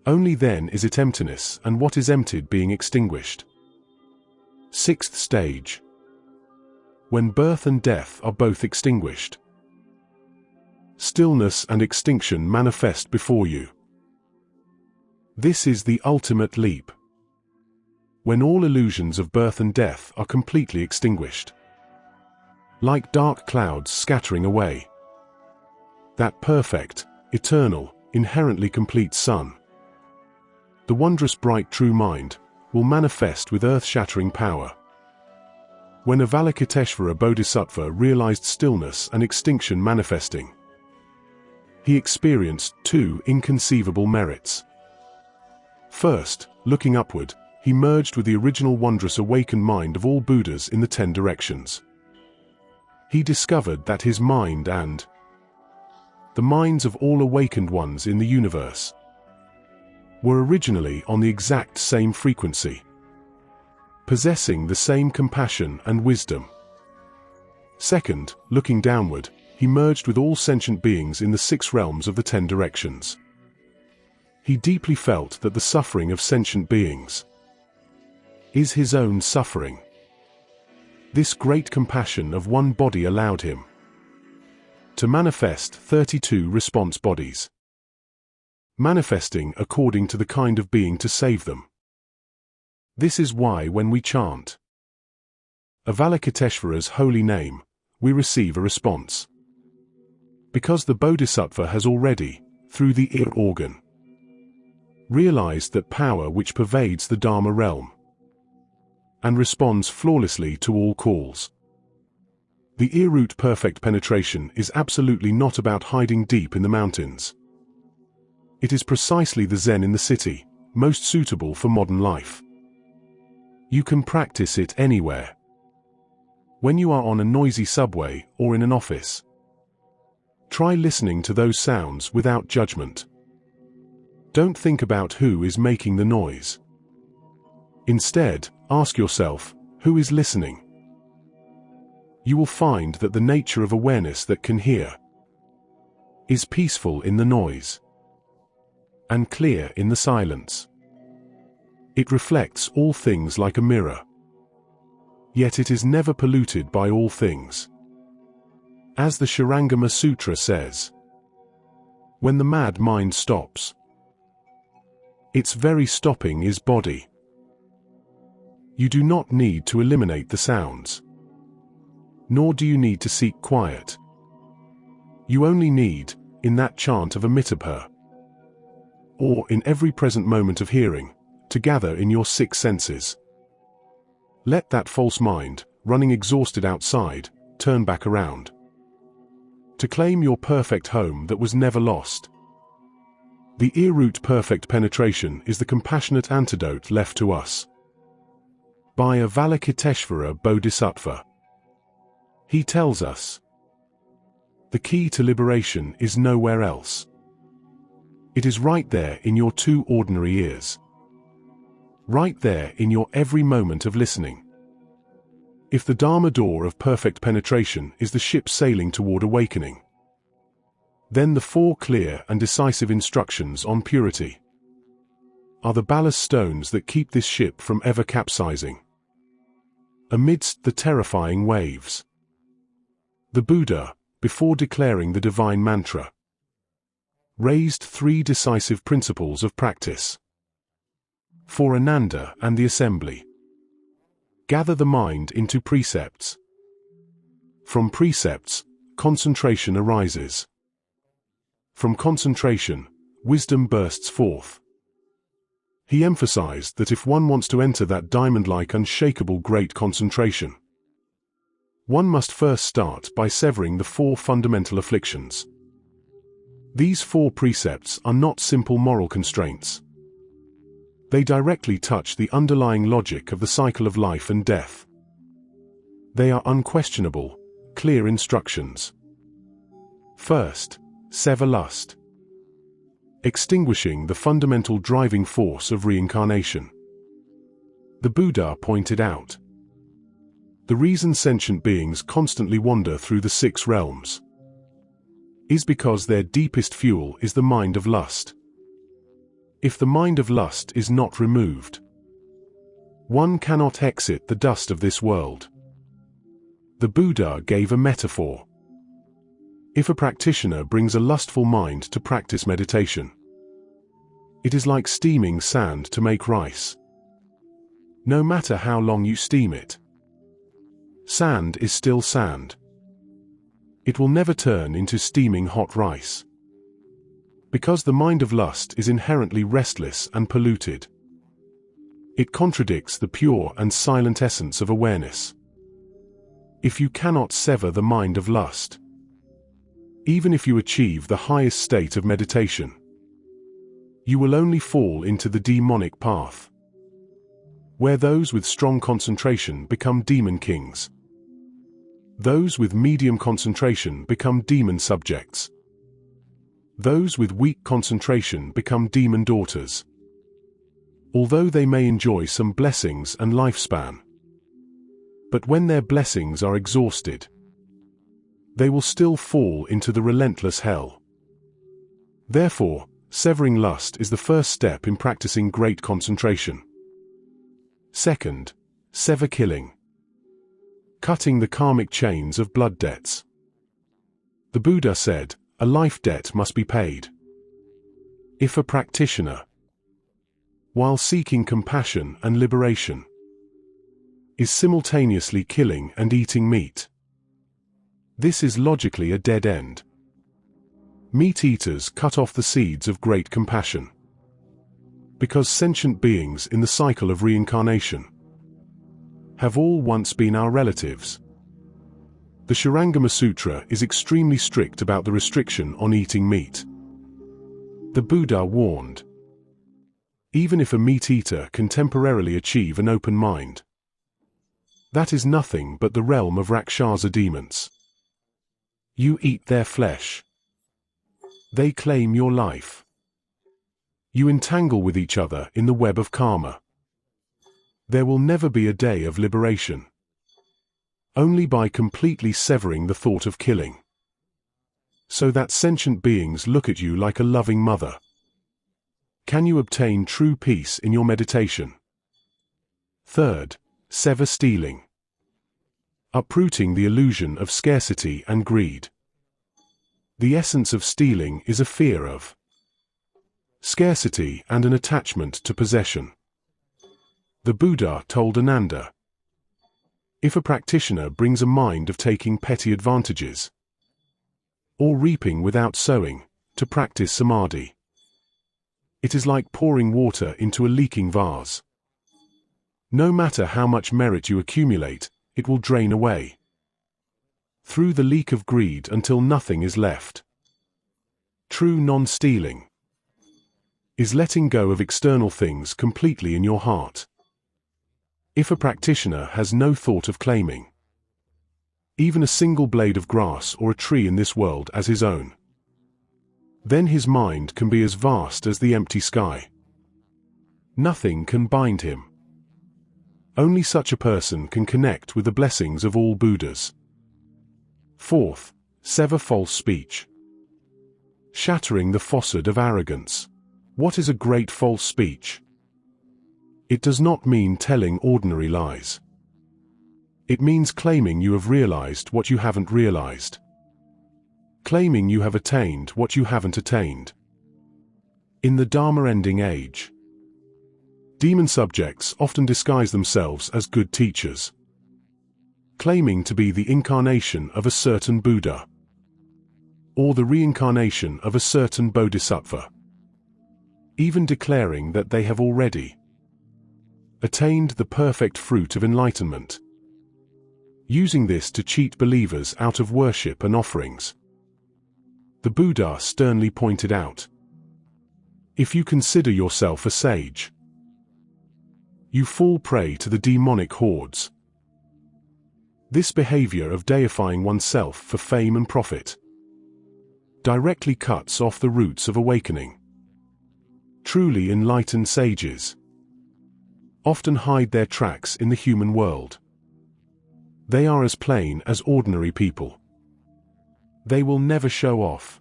Only then is it emptiness and what is emptied being extinguished. Sixth stage. When birth and death are both extinguished, stillness and extinction manifest before you. This is the ultimate leap. When all illusions of birth and death are completely extinguished, like dark clouds scattering away, that perfect, eternal, inherently complete sun, the wondrous bright true mind, will manifest with earth-shattering power. When Avalokiteshvara Bodhisattva realized stillness and extinction manifesting, he experienced two inconceivable merits. First, looking upward, he merged with the original wondrous awakened mind of all Buddhas in the 10 directions. He discovered that his mind and the minds of all awakened ones in the universe were originally on the exact same frequency, possessing the same compassion and wisdom. Second, looking downward, he merged with all sentient beings in the 6 realms of the 10 directions. He deeply felt that the suffering of sentient beings is his own suffering. This great compassion of one body allowed him to manifest 32 response bodies, manifesting according to the kind of being to save them. This is why when we chant Avalokiteshvara's holy name, we receive a response. Because the Bodhisattva has already, through the ear organ, realized that power which pervades the Dharma realm and responds flawlessly to all calls. The ear root perfect penetration is absolutely not about hiding deep in the mountains. It is precisely the Zen in the city, most suitable for modern life. You can practice it anywhere. When you are on a noisy subway or in an office, try listening to those sounds without judgment. Don't think about who is making the noise. Instead, ask yourself, who is listening? You will find that the nature of awareness that can hear is peaceful in the noise and clear in the silence. It reflects all things like a mirror, yet it is never polluted by all things. As the Sutra says, when the mad mind stops, its very stopping is body. You do not need to eliminate the sounds, nor do you need to seek quiet. You only need, in that chant of Amitabha, or in every present moment of hearing, to gather in your 6 senses. Let that false mind, running exhausted outside, turn back around, to claim your perfect home that was never lost. The ear-root perfect penetration is the compassionate antidote left to us by Avalokiteshvara Bodhisattva. He tells us, the key to liberation is nowhere else. It is right there in your two ordinary ears. Right there in your every moment of listening. If the Dharma door of perfect penetration is the ship sailing toward awakening, then the four clear and decisive instructions on purity are the ballast stones that keep this ship from ever capsizing amidst the terrifying waves. The Buddha, before declaring the divine mantra, raised three decisive principles of practice for Ananda and the assembly. Gather the mind into precepts. From precepts, concentration arises. From concentration, wisdom bursts forth. He emphasized that if one wants to enter that diamond-like unshakable great concentration, one must first start by severing the four fundamental afflictions. These four precepts are not simple moral constraints. They directly touch the underlying logic of the cycle of life and death. They are unquestionable, clear instructions. First, sever lust, extinguishing the fundamental driving force of reincarnation. The Buddha pointed out, the reason sentient beings constantly wander through the 6 realms is because their deepest fuel is the mind of lust. If the mind of lust is not removed, one cannot exit the dust of this world. The Buddha gave a metaphor. If a practitioner brings a lustful mind to practice meditation, it is like steaming sand to make rice. No matter how long you steam it, sand is still sand. It will never turn into steaming hot rice. Because the mind of lust is inherently restless and polluted. It contradicts the pure and silent essence of awareness. If you cannot sever the mind of lust, even if you achieve the highest state of meditation, you will only fall into the demonic path, where those with strong concentration become demon kings. Those with medium concentration become demon subjects. Those with weak concentration become demon daughters. Although they may enjoy some blessings and lifespan, but when their blessings are exhausted, they will still fall into the relentless hell. Therefore, severing lust is the first step in practicing great concentration. Second, sever killing, cutting the karmic chains of blood debts. The Buddha said, a life debt must be paid. If a practitioner, while seeking compassion and liberation, is simultaneously killing and eating meat, this is logically a dead end. Meat eaters cut off the seeds of great compassion. Because sentient beings in the cycle of reincarnation have all once been our relatives. The Sutra is extremely strict about the restriction on eating meat. The Buddha warned, even if a meat eater can temporarily achieve an open mind, that is nothing but the realm of Rakshasa demons. You eat their flesh. They claim your life. You entangle with each other in the web of karma. There will never be a day of liberation. Only by completely severing the thought of killing, so that sentient beings look at you like a loving mother, can you obtain true peace in your meditation. Third, sever stealing, uprooting the illusion of scarcity and greed. The essence of stealing is a fear of scarcity and an attachment to possession. The Buddha told Ananda, if a practitioner brings a mind of taking petty advantages, or reaping without sowing, to practice samadhi, it is like pouring water into a leaking vase. No matter how much merit you accumulate, it will drain away through the leak of greed until nothing is left. True non-stealing is letting go of external things completely in your heart. If a practitioner has no thought of claiming even a single blade of grass or a tree in this world as his own, then his mind can be as vast as the empty sky. Nothing can bind him. Only such a person can connect with the blessings of all Buddhas. Fourth, sever false speech. Shattering the facade of arrogance. What is a great false speech? It does not mean telling ordinary lies. It means claiming you have realized what you haven't realized. Claiming you have attained what you haven't attained. In the Dharma-ending age, demon subjects often disguise themselves as good teachers, claiming to be the incarnation of a certain Buddha, or the reincarnation of a certain Bodhisattva, even declaring that they have already attained the perfect fruit of enlightenment, using this to cheat believers out of worship and offerings. The Buddha sternly pointed out, if you consider yourself a sage, you fall prey to the demonic hordes. This behavior of deifying oneself for fame and profit directly cuts off the roots of awakening. Truly enlightened sages often hide their tracks in the human world. They are as plain as ordinary people. They will never show off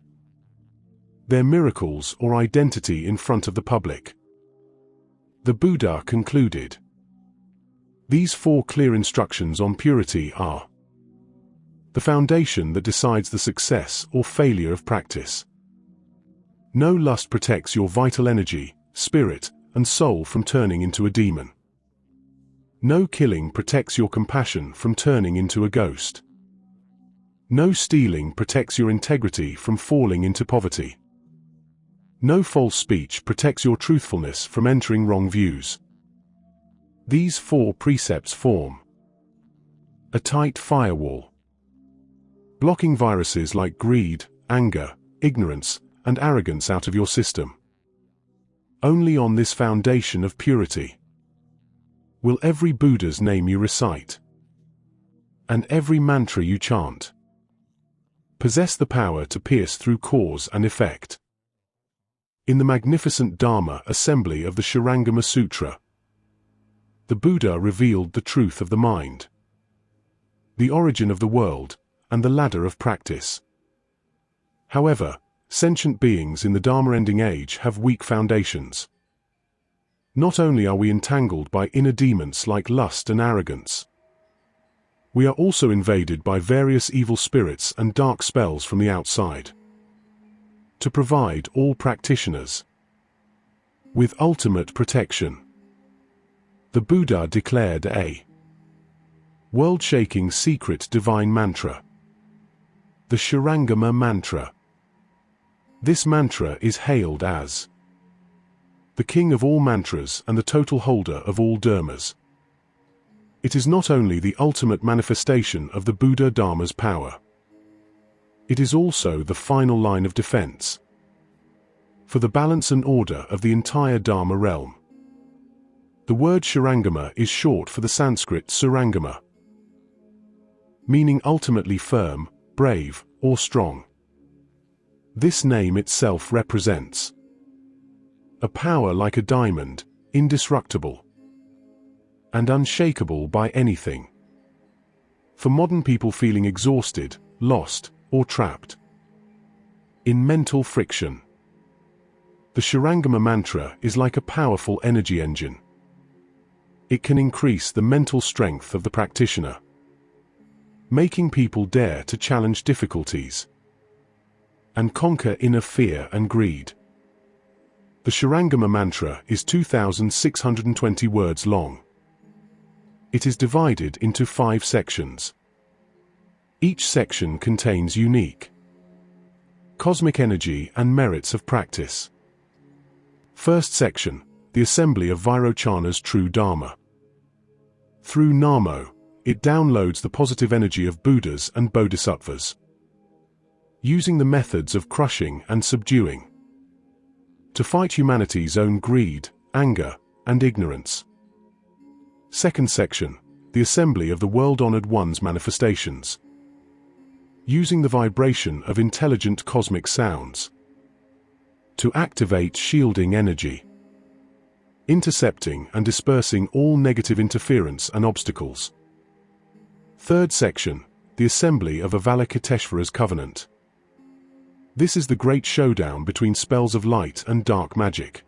their miracles or identity in front of the public. The Buddha concluded, these 4 clear instructions on purity are the foundation that decides the success or failure of practice. No lust protects your vital energy, spirit, and soul from turning into a demon. No killing protects your compassion from turning into a ghost. No stealing protects your integrity from falling into poverty. No false speech protects your truthfulness from entering wrong views. These 4 precepts form a tight firewall, blocking viruses like greed, anger, ignorance, and arrogance out of your system. Only on this foundation of purity will every Buddha's name you recite, and every mantra you chant, possess the power to pierce through cause and effect. In the magnificent Dharma assembly of the Shurangama Sutra, the Buddha revealed the truth of the mind, the origin of the world, and the ladder of practice. However, sentient beings in the Dharma-ending age have weak foundations. Not only are we entangled by inner demons like lust and arrogance, we are also invaded by various evil spirits and dark spells from the outside. To provide all practitioners with ultimate protection, the Buddha declared a world-shaking secret divine mantra, the Shurangama mantra. This mantra is hailed as the king of all mantras and the total holder of all dharmas. It is not only the ultimate manifestation of the Buddha Dharma's power, it is also the final line of defense for the balance and order of the entire Dharma realm. The word Shurangama is short for the Sanskrit Surangama, meaning ultimately firm, brave, or strong. This name itself represents a power like a diamond, indestructible and unshakable by anything. For modern people feeling exhausted, lost, or trapped in mental friction, the Shurangama mantra is like a powerful energy engine. It can increase the mental strength of the practitioner, making people dare to challenge difficulties and conquer inner fear and greed. The Shurangama mantra is 2,620 words long. It is divided into 5 sections. Each section contains unique cosmic energy and merits of practice. First section, the assembly of Vairochana's true Dharma. Through Namo, it downloads the positive energy of Buddhas and Bodhisattvas, using the methods of crushing and subduing. to fight humanity's own greed, anger, and ignorance. Second section, the assembly of the world-honored one's manifestations. Using the vibration of intelligent cosmic sounds to activate shielding energy, intercepting and dispersing all negative interference and obstacles. Third section, the assembly of Avalokiteshvara's covenant. This is the great showdown between spells of light and dark magic.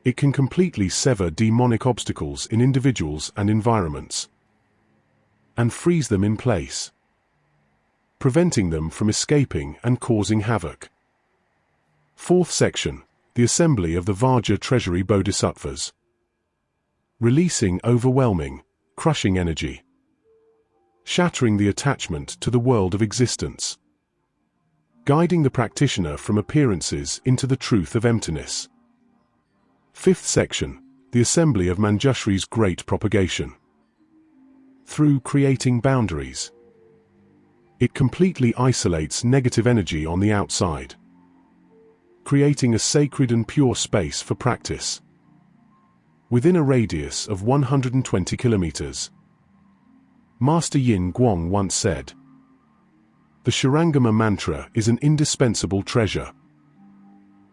It can completely sever demonic obstacles in individuals and environments, and freeze them in place, preventing them from escaping and causing havoc. Fourth section, the assembly of the Vajra treasury bodhisattvas. Releasing overwhelming, crushing energy, shattering the attachment to the world of existence, guiding the practitioner from appearances into the truth of emptiness. Fifth section, the assembly of Manjushri's great propagation. Through creating boundaries, it completely isolates negative energy on the outside, creating a sacred and pure space for practice. Within a radius of 120 kilometers. Master Yin Guang once said, "The Shurangama mantra is an indispensable treasure."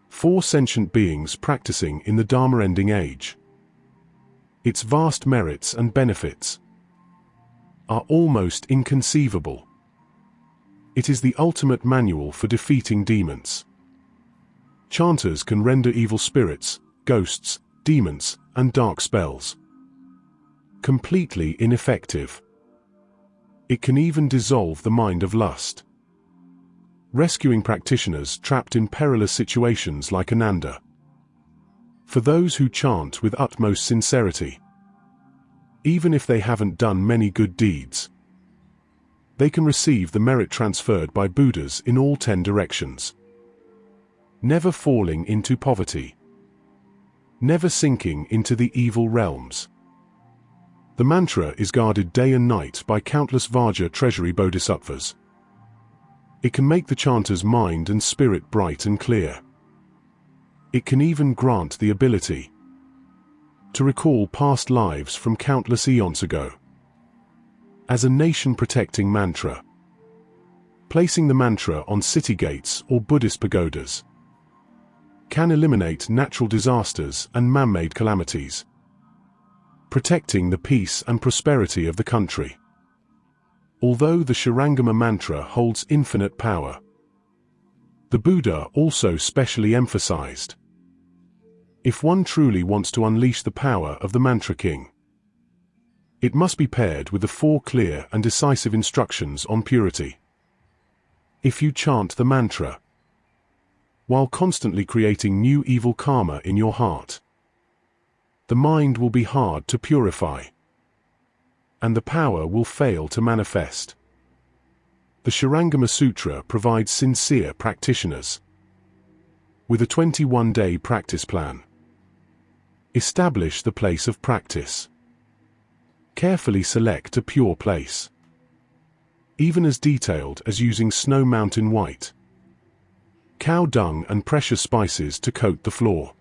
4 sentient beings practicing in the Dharma-ending age. Its vast merits and benefits are almost inconceivable. It is the ultimate manual for defeating demons. Chanters can render evil spirits, ghosts, demons, and dark spells completely ineffective. It can even dissolve the mind of lust, rescuing practitioners trapped in perilous situations like Ananda. For those who chant with utmost sincerity, even if they haven't done many good deeds, they can receive the merit transferred by Buddhas in all 10 directions. Never falling into poverty, never sinking into the evil realms. The mantra is guarded day and night by countless Vajra treasury bodhisattvas. It can make the chanter's mind and spirit bright and clear. It can even grant the ability to recall past lives from countless eons ago. As a nation-protecting mantra, placing the mantra on city gates or Buddhist pagodas can eliminate natural disasters and man-made calamities, protecting the peace and prosperity of the country. Although the Shurangama mantra holds infinite power, the Buddha also specially emphasized, if one truly wants to unleash the power of the mantra king, it must be paired with the 4 clear and decisive instructions on purity. If you chant the mantra while constantly creating new evil karma in your heart, the mind will be hard to purify, and the power will fail to manifest. The Shurangama Sutra provides sincere practitioners with a 21-day practice plan. Establish the place of practice. Carefully select a pure place, even as detailed as using snow mountain white, cow dung and precious spices to coat the floor.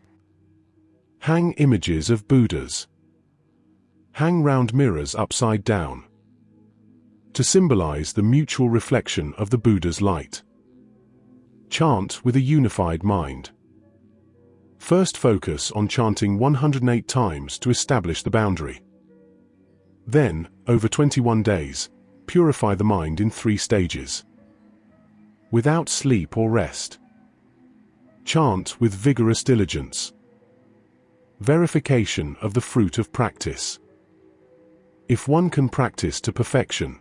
Hang images of Buddhas. Hang round mirrors upside down to symbolize the mutual reflection of the Buddha's light. Chant with a unified mind. First focus on chanting 108 times to establish the boundary. Then, over 21 days, purify the mind in 3 stages. Without sleep or rest. Chant with vigorous diligence. Verification of the fruit of practice. If one can practice to perfection,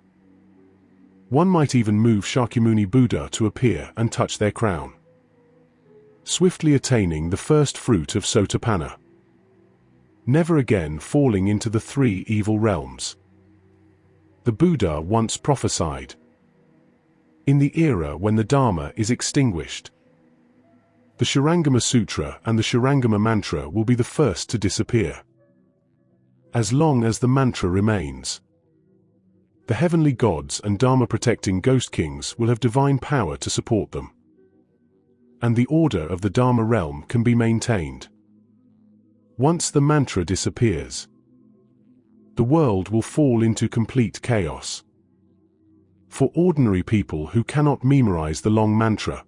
one might even move Shakyamuni Buddha to appear and touch their crown, swiftly attaining the first fruit of Sotapanna, never again falling into the 3 evil realms. The Buddha once prophesied, in the era when the Dharma is extinguished, the Shurangama Sutra and the Shurangama mantra will be the first to disappear. As long as the mantra remains, the heavenly gods and Dharma-protecting ghost kings will have divine power to support them. and the order of the Dharma realm can be maintained. Once the mantra disappears, the world will fall into complete chaos. For ordinary people who cannot memorize the long mantra,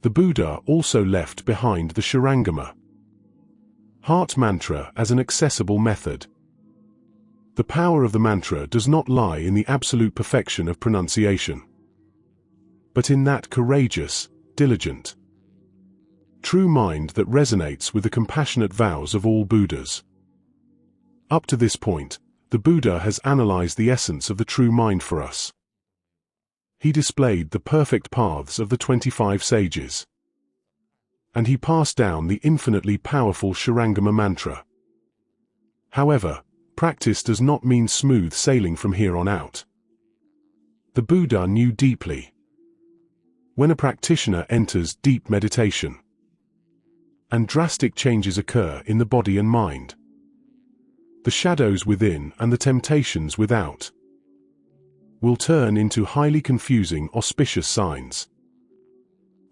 the Buddha also left behind the Shurangama heart mantra as an accessible method. The power of the mantra does not lie in the absolute perfection of pronunciation, but in that courageous, diligent, true mind that resonates with the compassionate vows of all Buddhas. Up to this point, the Buddha has analyzed the essence of the true mind for us. He displayed the perfect paths of the 25 sages, and he passed down the infinitely powerful Shurangama mantra. However, practice does not mean smooth sailing from here on out. The Buddha knew deeply, when a practitioner enters deep meditation, and drastic changes occur in the body and mind, the shadows within and the temptations without will turn into highly confusing auspicious signs.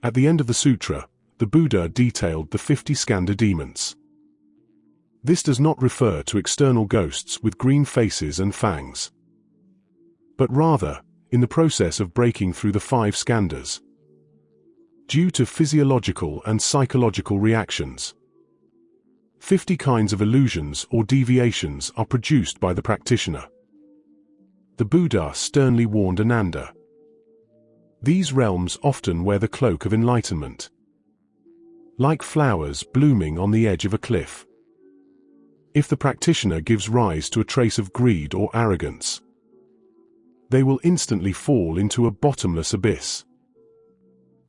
At the end of the sutra, the Buddha detailed the 50 skandha demons. This does not refer to external ghosts with green faces and fangs, but rather, in the process of breaking through the 5 skandhas, due to physiological and psychological reactions, 50 kinds of illusions or deviations are produced by the practitioner. The Buddha sternly warned Ananda. These realms often wear the cloak of enlightenment, like flowers blooming on the edge of a cliff. If the practitioner gives rise to a trace of greed or arrogance, they will instantly fall into a bottomless abyss.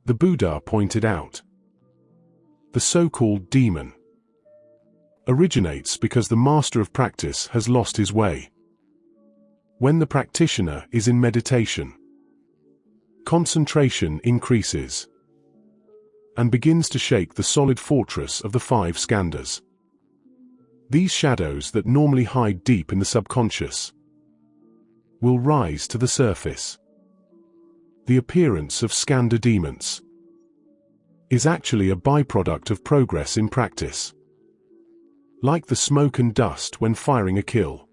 The Buddha pointed out, the so-called demon originates because the master of practice has lost his way. When the practitioner is in meditation, concentration increases and begins to shake the solid fortress of the 5 skandhas. These shadows that normally hide deep in the subconscious will rise to the surface. The appearance of skandha demons is actually a byproduct of progress in practice. Like the smoke and dust when firing a kill,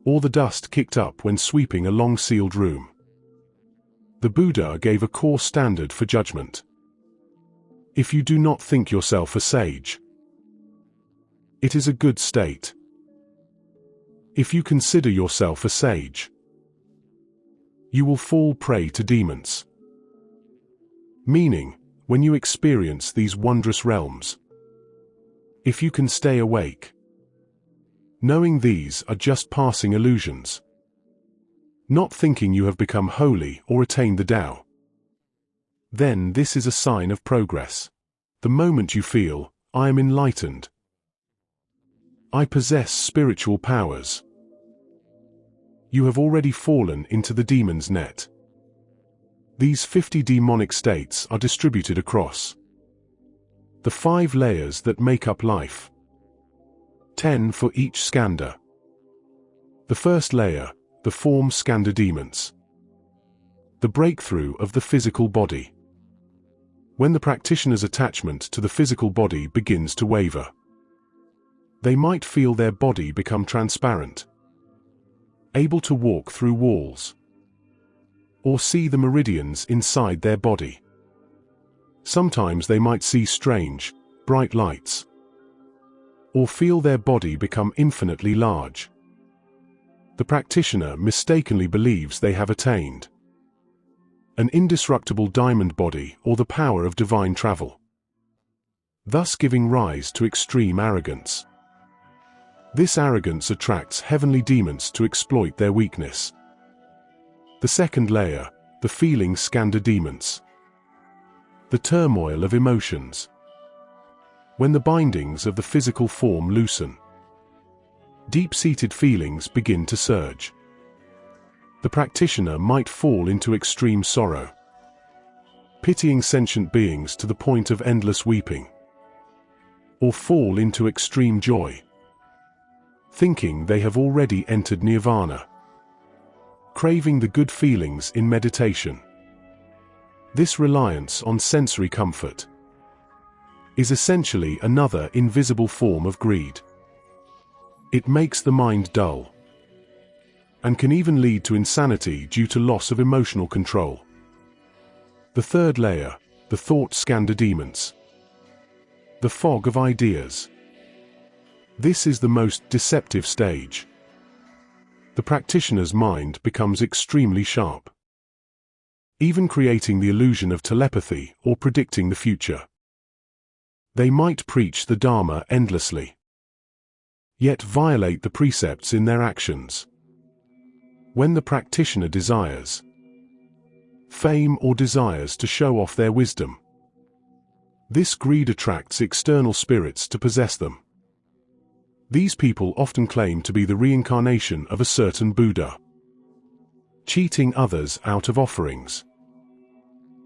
or the dust kicked up when sweeping a long-sealed room. The Buddha gave a core standard for judgment. If you do not think yourself a sage, it is a good state. If you consider yourself a sage, you will fall prey to demons. Meaning, when you experience these wondrous realms, if you can stay awake, knowing these are just passing illusions, not thinking you have become holy or attained the Tao, then this is a sign of progress. The moment you feel, I am enlightened, I possess spiritual powers, you have already fallen into the demon's net. These 50 demonic states are distributed across the 5 layers that make up life, 10 for each skandha. The first layer, the form skandha demons, the breakthrough of the physical body. When the practitioner's attachment to the physical body begins to waver, they might feel their body become transparent, able to walk through walls, or see the meridians inside their body. Sometimes they might see strange, bright lights, or feel their body become infinitely large. The practitioner mistakenly believes they have attained an indestructible diamond body or the power of divine travel, thus giving rise to extreme arrogance. This arrogance attracts heavenly demons to exploit their weakness. The second layer, the feeling skandha demons, the turmoil of emotions. When the bindings of the physical form loosen, deep-seated feelings begin to surge. The practitioner might fall into extreme sorrow, pitying sentient beings to the point of endless weeping, or fall into extreme joy, thinking they have already entered nirvana, craving the good feelings in meditation. This reliance on sensory comfort is essentially another invisible form of greed. It makes the mind dull and can even lead to insanity due to loss of emotional control. The third layer, the thought scandademons. The fog of ideas. This is the most deceptive stage. The practitioner's mind becomes extremely sharp, even creating the illusion of telepathy or predicting the future. They might preach the Dharma endlessly, yet violate the precepts in their actions. When the practitioner desires fame or desires to show off their wisdom, this greed attracts external spirits to possess them. These people often claim to be the reincarnation of a certain Buddha, cheating others out of offerings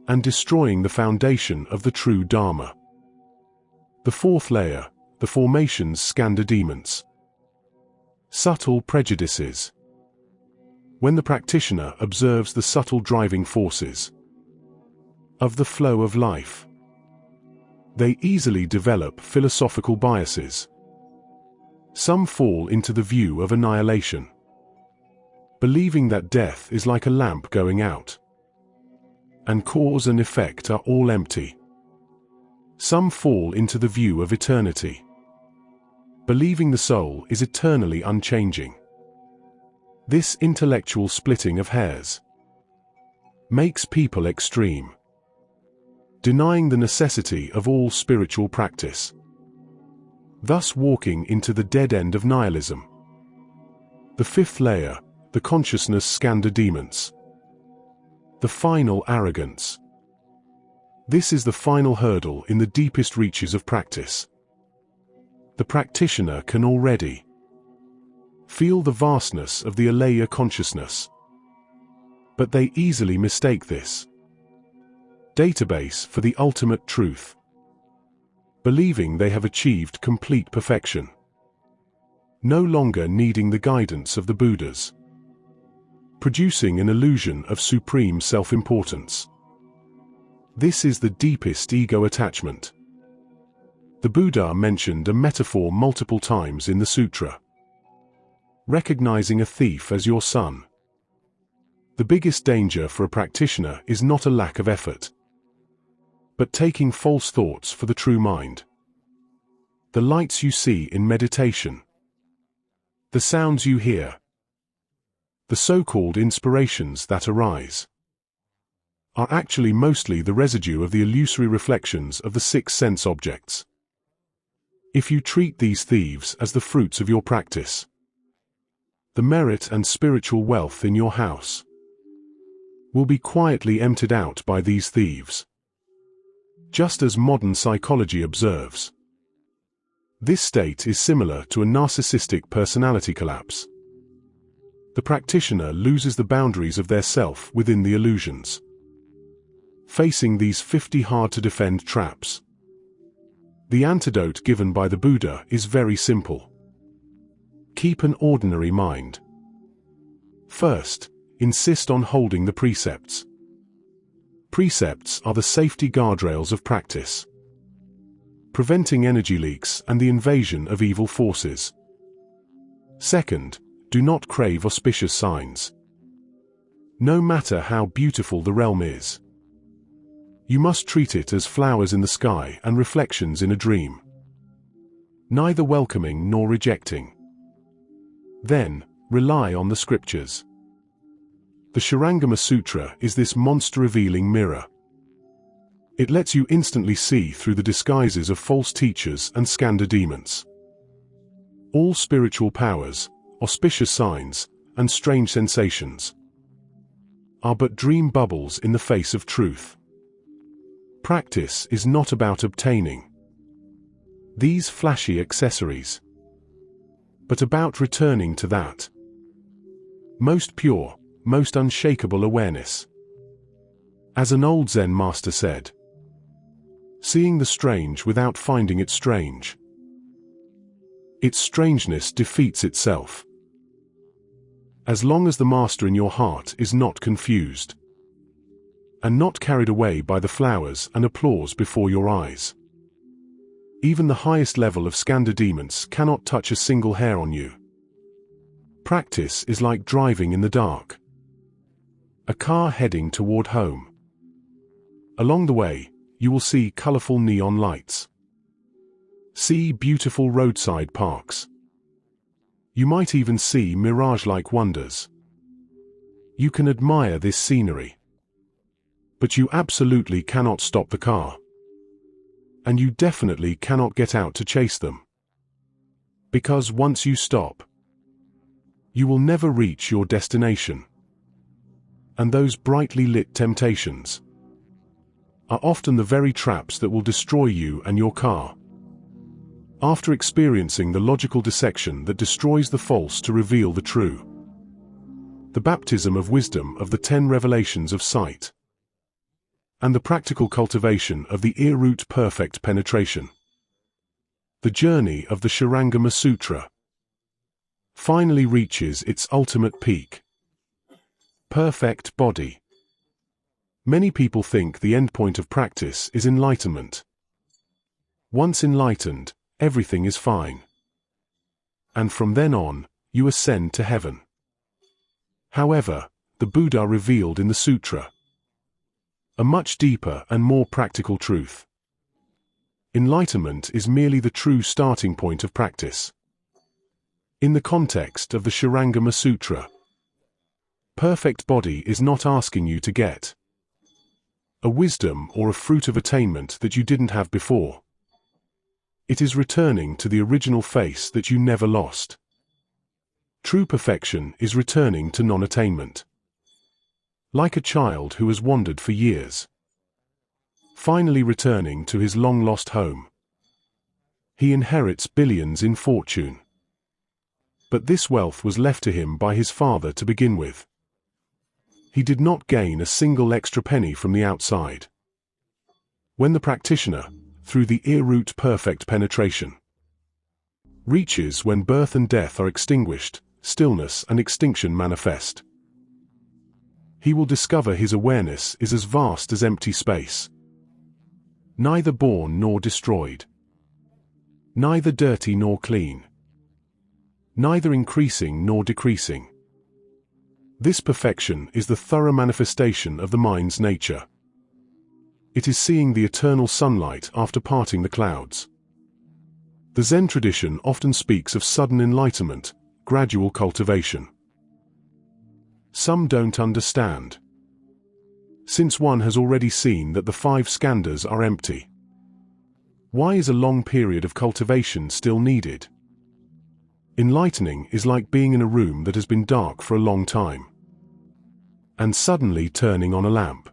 and destroying the foundation of the true Dharma. The fourth layer, the formations scandademons. Subtle prejudices. When the practitioner observes the subtle driving forces of the flow of life, they easily develop philosophical biases. Some fall into the view of annihilation, believing that death is like a lamp going out, and cause and effect are all empty. Some fall into the view of eternity, believing the soul is eternally unchanging. This intellectual splitting of hairs makes people extreme, denying the necessity of all spiritual practice, thus walking into the dead end of nihilism. The fifth layer, the consciousness scandademons. The final arrogance. This is the final hurdle in the deepest reaches of practice. The practitioner can already feel the vastness of the alaya consciousness, but they easily mistake this database for the ultimate truth, believing they have achieved complete perfection, no longer needing the guidance of the Buddhas, producing an illusion of supreme self-importance. This is the deepest ego attachment. The Buddha mentioned a metaphor multiple times in the Sutra: recognizing a thief as your son. The biggest danger for a practitioner is not a lack of effort, but taking false thoughts for the true mind. The lights you see in meditation, the sounds you hear, the so-called inspirations that arise, are actually mostly the residue of the illusory reflections of the six sense objects. If you treat these thieves as the fruits of your practice, the merit and spiritual wealth in your house will be quietly emptied out by these thieves. Just as modern psychology observes, this state is similar to a narcissistic personality collapse. The practitioner loses the boundaries of their self within the illusions. Facing these 50 hard-to-defend traps, the antidote given by the Buddha is very simple. Keep an ordinary mind. First, insist on holding the precepts. Precepts are the safety guardrails of practice, preventing energy leaks and the invasion of evil forces. Second, do not crave auspicious signs. No matter how beautiful the realm is, you must treat it as flowers in the sky and reflections in a dream, neither welcoming nor rejecting. Then, rely on the scriptures. The Shurangama Sutra is this monster-revealing mirror. It lets you instantly see through the disguises of false teachers and scandademons. All spiritual powers, auspicious signs, and strange sensations are but dream bubbles in the face of truth. Practice is not about obtaining these flashy accessories, but about returning to that most pure, most unshakable awareness. As an old Zen master said, seeing the strange without finding it strange, its strangeness defeats itself. As long as the master in your heart is not confused, and not carried away by the flowers and applause before your eyes. Even the highest level of skandha demons cannot touch a single hair on you. Practice is like driving in the dark. A car heading toward home. Along the way, you will see colorful neon lights. See beautiful roadside parks. You might even see mirage-like wonders. You can admire this scenery. But you absolutely cannot stop the car. And you definitely cannot get out to chase them. Because once you stop, you will never reach your destination. And those brightly lit temptations are often the very traps that will destroy you and your car. After experiencing the logical dissection that destroys the false to reveal the true, the baptism of wisdom of the 10 revelations of sight, and the practical cultivation of the ear-root perfect penetration, the journey of the Shurangama Sutra finally reaches its ultimate peak. Perfect body. Many people think the endpoint of practice is enlightenment. Once enlightened, everything is fine. And from then on, you ascend to heaven. However, the Buddha revealed in the Sutra a much deeper and more practical truth. Enlightenment is merely the true starting point of practice. In the context of the Shurangama Sutra, perfect body is not asking you to get a wisdom or a fruit of attainment that you didn't have before. It is returning to the original face that you never lost. True perfection is returning to non-attainment. Like a child who has wandered for years, finally returning to his long-lost home. He inherits billions in fortune. But this wealth was left to him by his father to begin with. He did not gain a single extra penny from the outside. When the practitioner, through the ear-root perfect penetration, reaches when birth and death are extinguished, stillness and extinction manifest, he will discover his awareness is as vast as empty space. Neither born nor destroyed. Neither dirty nor clean. Neither increasing nor decreasing. This perfection is the thorough manifestation of the mind's nature. It is seeing the eternal sunlight after parting the clouds. The Zen tradition often speaks of sudden enlightenment, gradual cultivation. Some don't understand. Since one has already seen that the 5 skandhas are empty, why is a long period of cultivation still needed? Enlightening is like being in a room that has been dark for a long time, and suddenly turning on a lamp.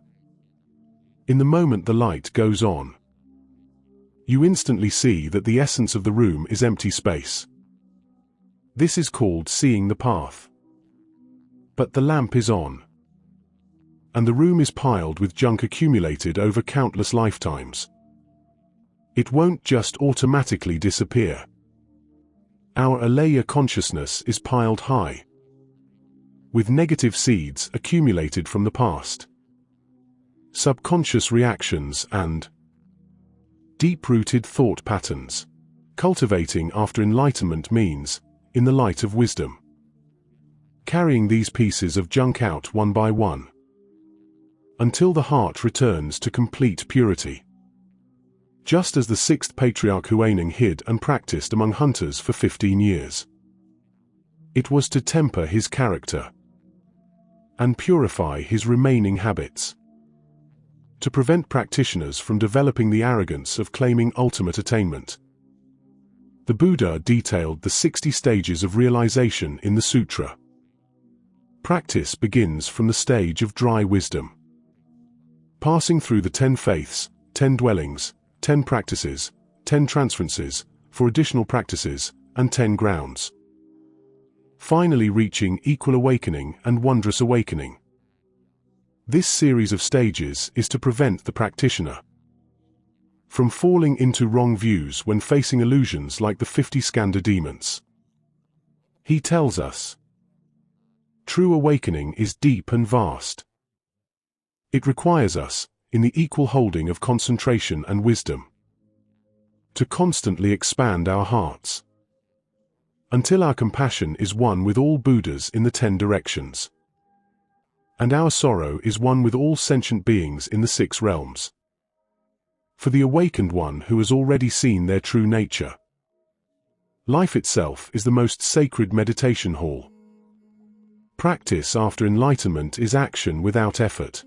In the moment the light goes on, you instantly see that the essence of the room is empty space. This is called seeing the path. But the lamp is on, and the room is piled with junk accumulated over countless lifetimes. It won't just automatically disappear. Our alaya consciousness is piled high, with negative seeds accumulated from the past, subconscious reactions and deep-rooted thought patterns. Cultivating after enlightenment means, in the light of wisdom, carrying these pieces of junk out one by one, until the heart returns to complete purity. Just as the 6th patriarch Huineng hid and practiced among hunters for 15 years. It was to temper his character and purify his remaining habits, to prevent practitioners from developing the arrogance of claiming ultimate attainment. The Buddha detailed the 60 stages of realization in the Sutra. Practice begins from the stage of dry wisdom, passing through the 10 faiths, 10 dwellings, 10 practices, 10 transferences, for additional practices, and 10 grounds. Finally reaching equal awakening and wondrous awakening. This series of stages is to prevent the practitioner from falling into wrong views when facing illusions like the 50 skandha demons. He tells us, true awakening is deep and vast. It requires us, in the equal holding of concentration and wisdom, to constantly expand our hearts, until our compassion is one with all Buddhas in the 10 directions, and our sorrow is one with all sentient beings in the 6 realms. For the awakened one who has already seen their true nature, life itself is the most sacred meditation hall. Practice after enlightenment is action without effort.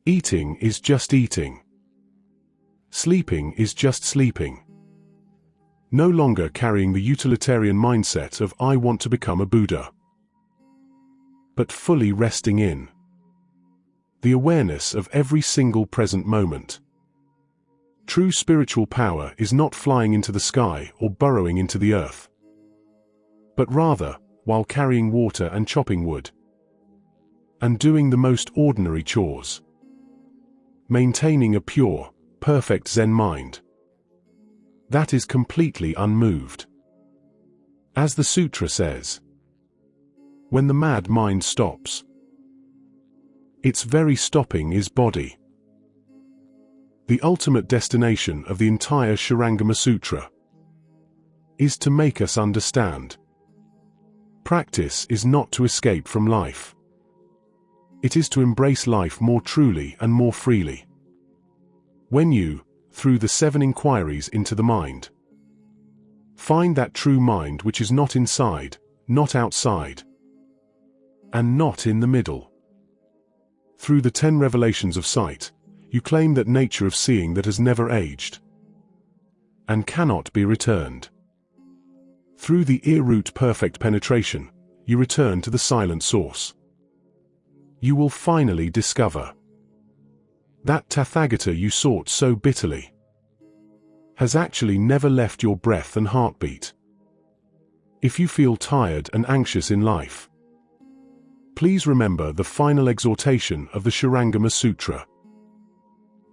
Eating is just eating. Sleeping is just sleeping. No longer carrying the utilitarian mindset of "I want to become a Buddha," but fully resting in the awareness of every single present moment. True spiritual power is not flying into the sky or burrowing into the earth, but rather, while carrying water and chopping wood, and doing the most ordinary chores, maintaining a pure, perfect Zen mind that is completely unmoved. As the Sutra says, when the mad mind stops, its very stopping is body. The ultimate destination of the entire Shurangama Sutra is to make us understand practice is not to escape from life. It is to embrace life more truly and more freely. When you, through the 7 inquiries into the mind, find that true mind which is not inside, not outside, and not in the middle. Through the 10 revelations of sight, you claim that nature of seeing that has never aged and cannot be returned. Through the ear-root perfect penetration, you return to the silent source. You will finally discover that Tathagata you sought so bitterly has actually never left your breath and heartbeat. If you feel tired and anxious in life, please remember the final exhortation of the Shurangama Sutra.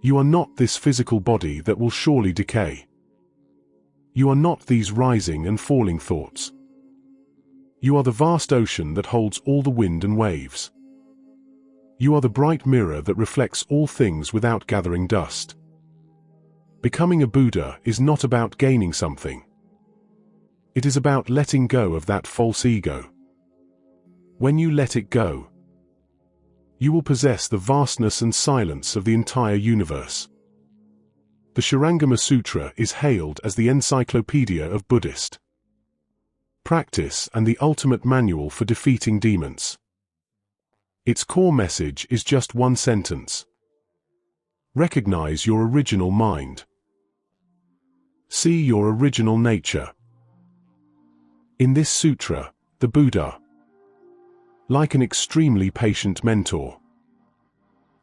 You are not this physical body that will surely decay. You are not these rising and falling thoughts. You are the vast ocean that holds all the wind and waves. You are the bright mirror that reflects all things without gathering dust. Becoming a Buddha is not about gaining something. It is about letting go of that false ego. When you let it go, you will possess the vastness and silence of the entire universe. The Shurangama Sutra is hailed as the encyclopedia of Buddhist practice and the ultimate manual for defeating demons. Its core message is just one sentence: recognize your original mind. See your original nature. In this sutra, the Buddha, like an extremely patient mentor,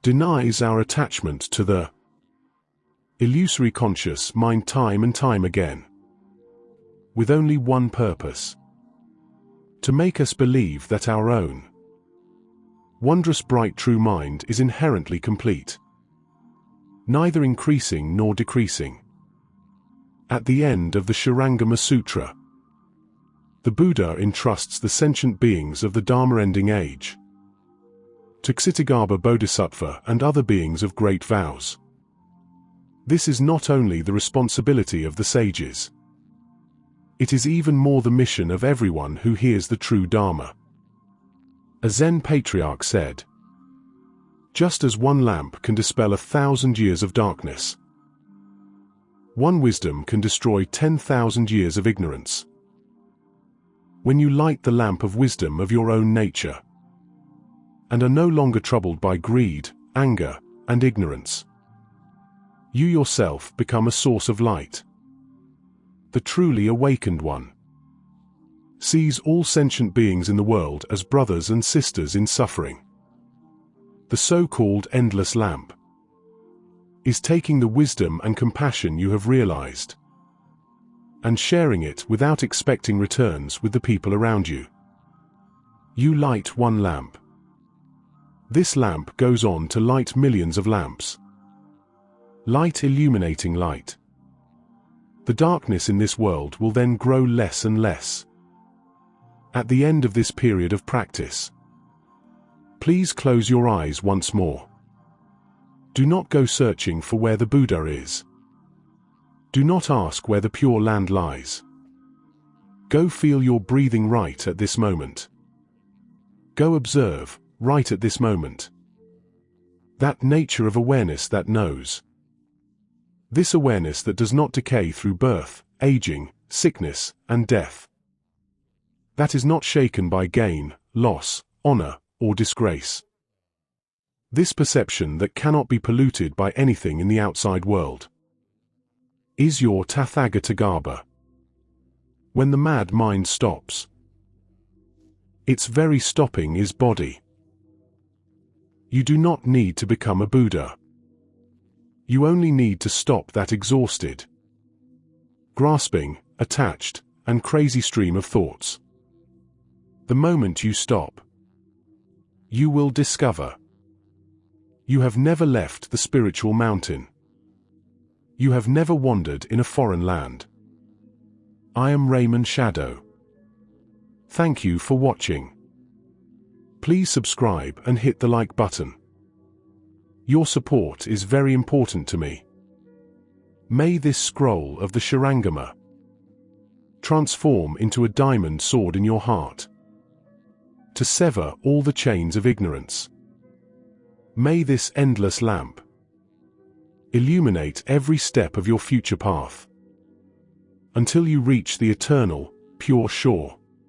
denies our attachment to the illusory conscious mind time and time again, with only one purpose: to make us believe that our own wondrous bright true mind is inherently complete, neither increasing nor decreasing. At the end of the Shurangama Sutra, the Buddha entrusts the sentient beings of the Dharma-ending age to Ksitagarbha Bodhisattva and other beings of great vows. This is not only the responsibility of the sages, it is even more the mission of everyone who hears the true Dharma. A Zen patriarch said, "Just as one lamp can dispel 1,000 years of darkness, one wisdom can destroy 10,000 years of ignorance." When you light the lamp of wisdom of your own nature, and are no longer troubled by greed, anger, and ignorance, you yourself become a source of light. The truly awakened one sees all sentient beings in the world as brothers and sisters in suffering. The so-called endless lamp is taking the wisdom and compassion you have realized and sharing it without expecting returns with the people around you. You light one lamp. This lamp goes on to light millions of lamps. Light illuminating light. The darkness in this world will then grow less and less. At the end of this period of practice, please close your eyes once more. Do not go searching for where the Buddha is. Do not ask where the Pure Land lies. Go feel your breathing right at this moment. Go observe, right at this moment. That nature of awareness that knows. This awareness that does not decay through birth, aging, sickness, and death. That is not shaken by gain, loss, honor, or disgrace. This perception that cannot be polluted by anything in the outside world is your Tathagatagarbha. When the mad mind stops, its very stopping is body. You do not need to become a Buddha. You only need to stop that exhausted, grasping, attached, and crazy stream of thoughts. The moment you stop, you will discover you have never left the spiritual mountain. You have never wandered in a foreign land. I am Raymond Shadow. Thank you for watching. Please subscribe and hit the like button. Your support is very important to me. May this scroll of the Shurangama transform into a diamond sword in your heart, to sever all the chains of ignorance. May this endless lamp illuminate every step of your future path, until you reach the eternal, pure shore.